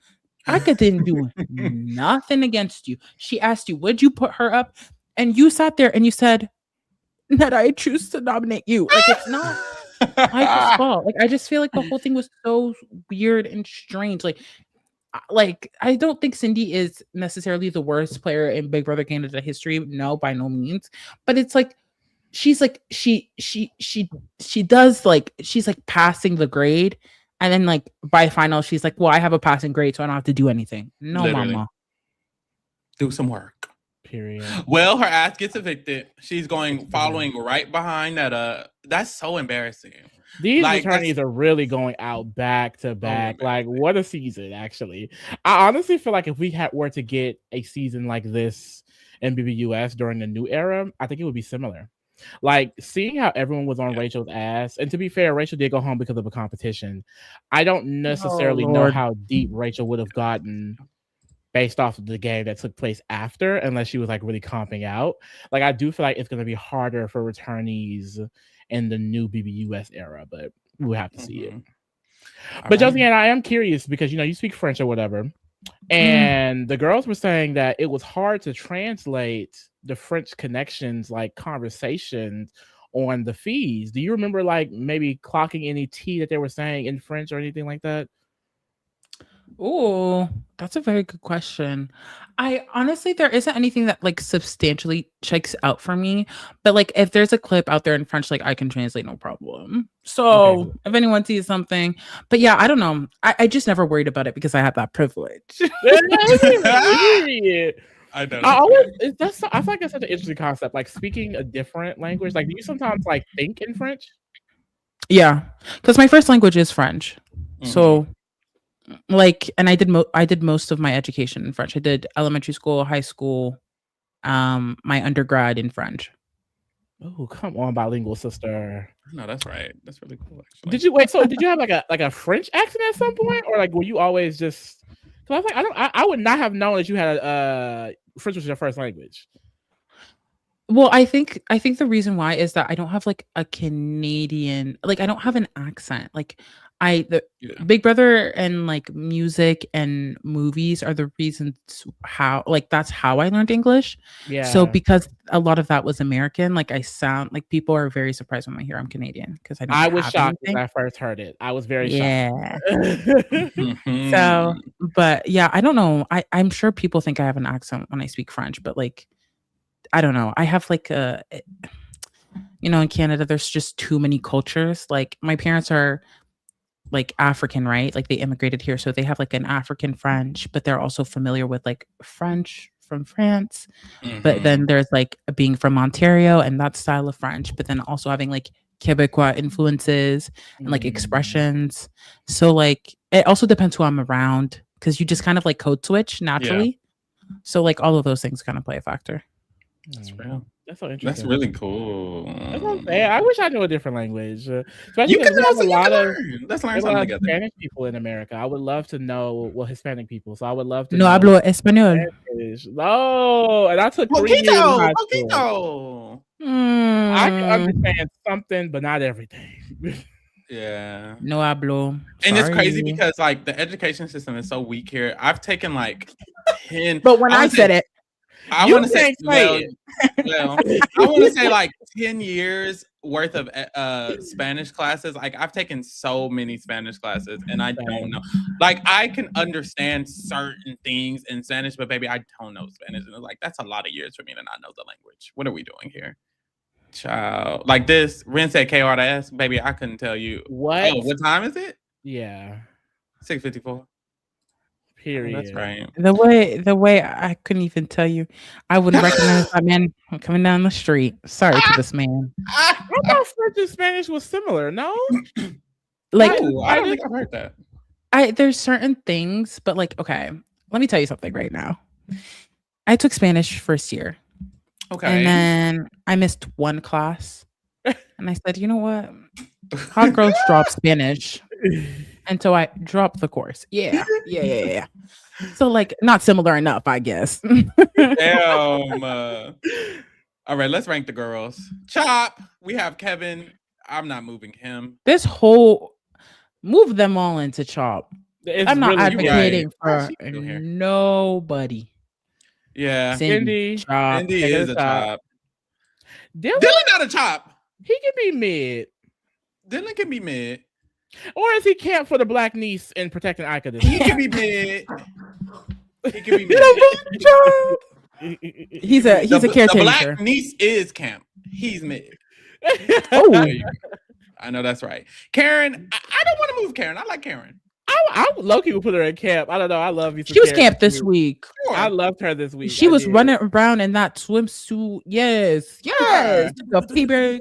Ika didn't do nothing against you. She asked you, would you put her up? And you sat there and you said, Netta, I choose to nominate you. Like, it's not Ika's fault. Like, I just feel like the whole thing was so weird and strange. Like, I don't think Cindy is necessarily the worst player in Big Brother Canada history. No, by no means. But it's like, she's like, she does, like, she's like passing the grade. And then like by final, she's like, well, I have a passing grade, so I don't have to do anything. No, literally. Mama. Do some work. Period. Well, her ass gets evicted. She's following right behind Netta. That's so embarrassing. These attorneys are really going out back to back. Like, what a season, actually. I honestly feel like if we were to get a season like this in BBUS during the new era, I think it would be similar. Like, seeing how everyone was on Rachel's ass, and to be fair, Rachel did go home because of a competition. I don't necessarily know how deep Rachel would have gotten based off of the game that took place after, unless she was like really comping out. Like, I do feel like it's going to be harder for returnees in the new BBUS era, but we'll have to see it. But Josiane, I am curious because, you speak French or whatever, and the girls were saying that it was hard to translate the French connections, like conversations on the feeds. Do you remember like maybe clocking any tea that they were saying in French or anything like that? Oh, that's a very good question. I honestly, there isn't anything that like substantially checks out for me, but like if there's a clip out there in French, like I can translate, no problem. So if anyone sees something, but yeah, I don't know. I just never worried about it because I have that privilege. I know. I feel like it's such an interesting concept. Like speaking a different language. Like, do you sometimes like think in French? Yeah, because my first language is French. So. Like, and I did most of my education in French. I did elementary school, high school, my undergrad in French. Oh, come on, bilingual sister. No, that's right. That's really cool. Actually. Did you wait? So did you have like a French accent at some point, or like were you always just? Because I was like, I would not have known that you had French was your first language. Well, I think the reason why is that I don't have like a Canadian, like I don't have an accent. Like Big Brother and like music and movies are the reasons how, like, that's how I learned English. Yeah. So because a lot of that was American, like I sound like people are very surprised when I hear I'm Canadian because I was shocked when I first heard it. I was very shocked. So, but yeah, I don't know. I'm sure people think I have an accent when I speak French, but like, I don't know. I have like in Canada, there's just too many cultures. Like my parents are like African, right? Like they immigrated here. So they have like an African French, but they're also familiar with like French from France. But then there's like being from Ontario and that style of French, but then also having like Quebecois influences and like expressions. So like it also depends who I'm around because you just kind of like code switch naturally. Yeah. So like all of those things kind of play a factor. That's real. That's so interesting. That's really cool. That's what I'm saying. I wish I knew a different language. You can also let's learn something together. Spanish people in America. I would love to know Hispanic people. So I would love to. No hablo español. No, and I took 3 years in high school. I can understand something, but not everything. Yeah. No hablo. And it's crazy because like the education system is so weak here. I've taken like 10. But when I said it. I want to say, I want to say like 10 years worth of Spanish classes. Like I've taken so many Spanish classes and I don't know. Like I can understand certain things in Spanish, but baby, I don't know Spanish. And it's like, that's a lot of years for me to not know the language. What are we doing here? Child. Like this, Ren said KRS. Baby, I couldn't tell you. What? Oh, what time is it? Yeah. 6:54. Period. Oh, that's right. The way I couldn't even tell you, I wouldn't recognize that man coming down the street. Sorry to this man. I thought French and Spanish was similar. No, like I don't think I've heard that. There's certain things, but like, okay, let me tell you something right now. I took Spanish first year. Okay. And then I missed one class, and I said, you know what, hot girls drop Spanish. And so I dropped the course. Yeah. So like not similar enough, I guess. Damn. All right, let's rank the girls. Chop. We have Kevin. I'm not moving him. This whole move them all into Chop. I'm not advocating for nobody. Yeah. Cindy is a Chop. Dylan not a Chop. He can be mid. Dylan can be mid. Or is he camp for the black niece and protecting Ika this He can be mid. He can be mid. He's a caretaker. The black niece is camp. He's mid. Oh, I know that's right. Karen, I don't want to move Karen. I like Karen. I low-key would put her in camp. I don't know. I love you. She was camp this week. Sure. I loved her this week. She was running around in that swimsuit. Yes. A fever.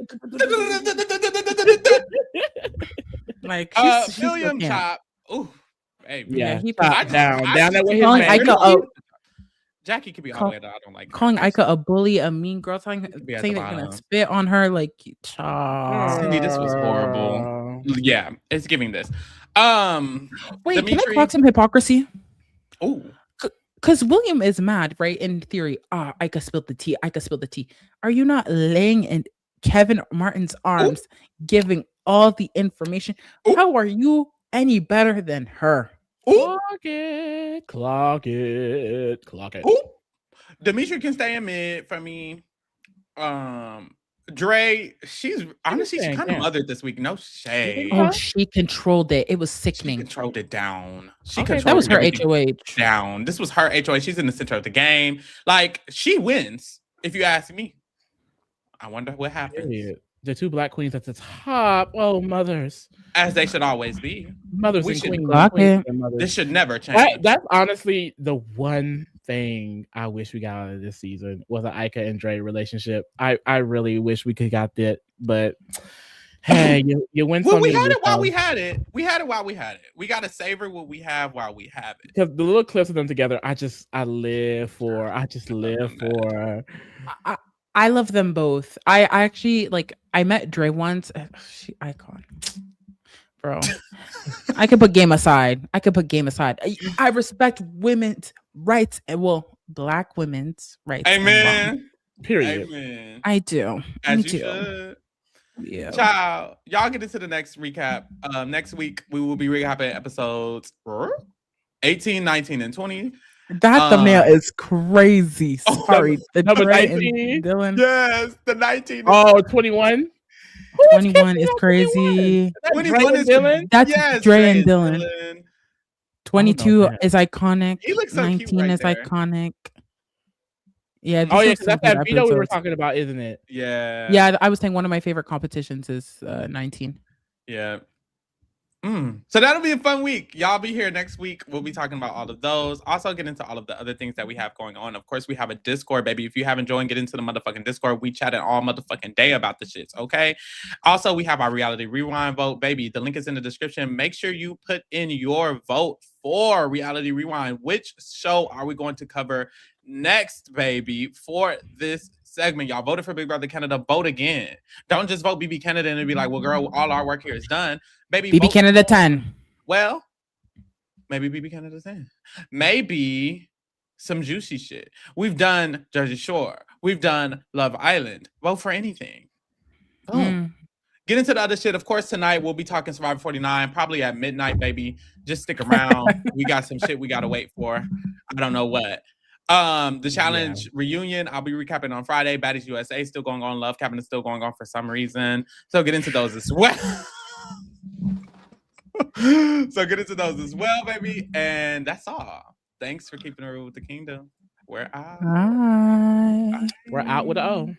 Like William Chop. Ooh, hey, yeah, he popped down that way. Jackie could be all the way down. I don't like calling Ika a bully, a mean girl, saying they're gonna spit on her. Like, Cindy, this was horrible. Yeah, it's giving this. Wait, Dimitri, can I clock some hypocrisy? Oh, because William is mad, right? In theory, Ika spilled the tea. Are you not laying in Kevin Martin's arms, giving all the information? Ooh. How are you any better than her? Clock it. Ooh. Dimitri can stay in mid for me. Dre, she's honestly she kind of mothered this week. No shade. Oh, she controlled it. It was sickening. She controlled it down. That was her HOH. Down. This was her HOH. She's in the center of the game. Like she wins, if you ask me. I wonder what happens. The two black queens at the top. Oh, mothers. As they should always be. Mothers and queens. This should never change. That's honestly the one thing I wish we got out of this season was an Ika and Dre relationship. I really wish we could got that, but Hey, you win some. Well, we had it while we had it. We had it while we had it. We gotta savor what we have while we have it. Because the little clips of them together, I live for. I love them both. I actually I met Dre once. She icon. Bro. I could put game aside. I respect women's rights and Black women's rights. Amen. Period. Amen. I do. As you should. Yeah. Child, y'all get into the next recap. Next week we will be recapping episodes 18, 19, and 20. That thumbnail is crazy. Sorry. The number 19. Dylan. Yes, the 19. 21. 21 is crazy. 21 is Dylan. That's Dre and Dylan. 22 is iconic. He looks so 19 cute right is there. iconic. Yeah. Because that's that video we were talking about, isn't it? Yeah. Yeah, I was saying one of my favorite competitions is 19. Yeah. So that'll be a fun week. Y'all be here next week. We'll be talking about all of those. Also get into all of the other things that we have going on. Of course, we have a Discord, baby. If you haven't joined, get into the motherfucking Discord. We chatting all motherfucking day about the shits, okay? Also, we have our Reality Rewind vote, baby. The link is in the description. Make sure you put in your vote for Reality Rewind. Which show are we going to cover next, baby, for this segment? Y'all voted for Big Brother Canada. Vote again. Don't just vote BB Canada and be like, well, girl, all our work here is done. Baby, BB Canada 10. Well, maybe BB Canada 10. Maybe some juicy shit. We've done Jersey Shore. We've done Love Island. Vote for anything. Get into the other shit. Of course, tonight we'll be talking Survivor 49, probably at midnight, baby. Just stick around. We got some shit we got to wait for. I don't know what. The challenge reunion, I'll be recapping on Friday. Baddies USA still going on. Love Cabinet still going on for some reason. So get into those as well. Baby. And that's all. Thanks for keeping it real with the kingdom. We're out. Bye. We're out with an O.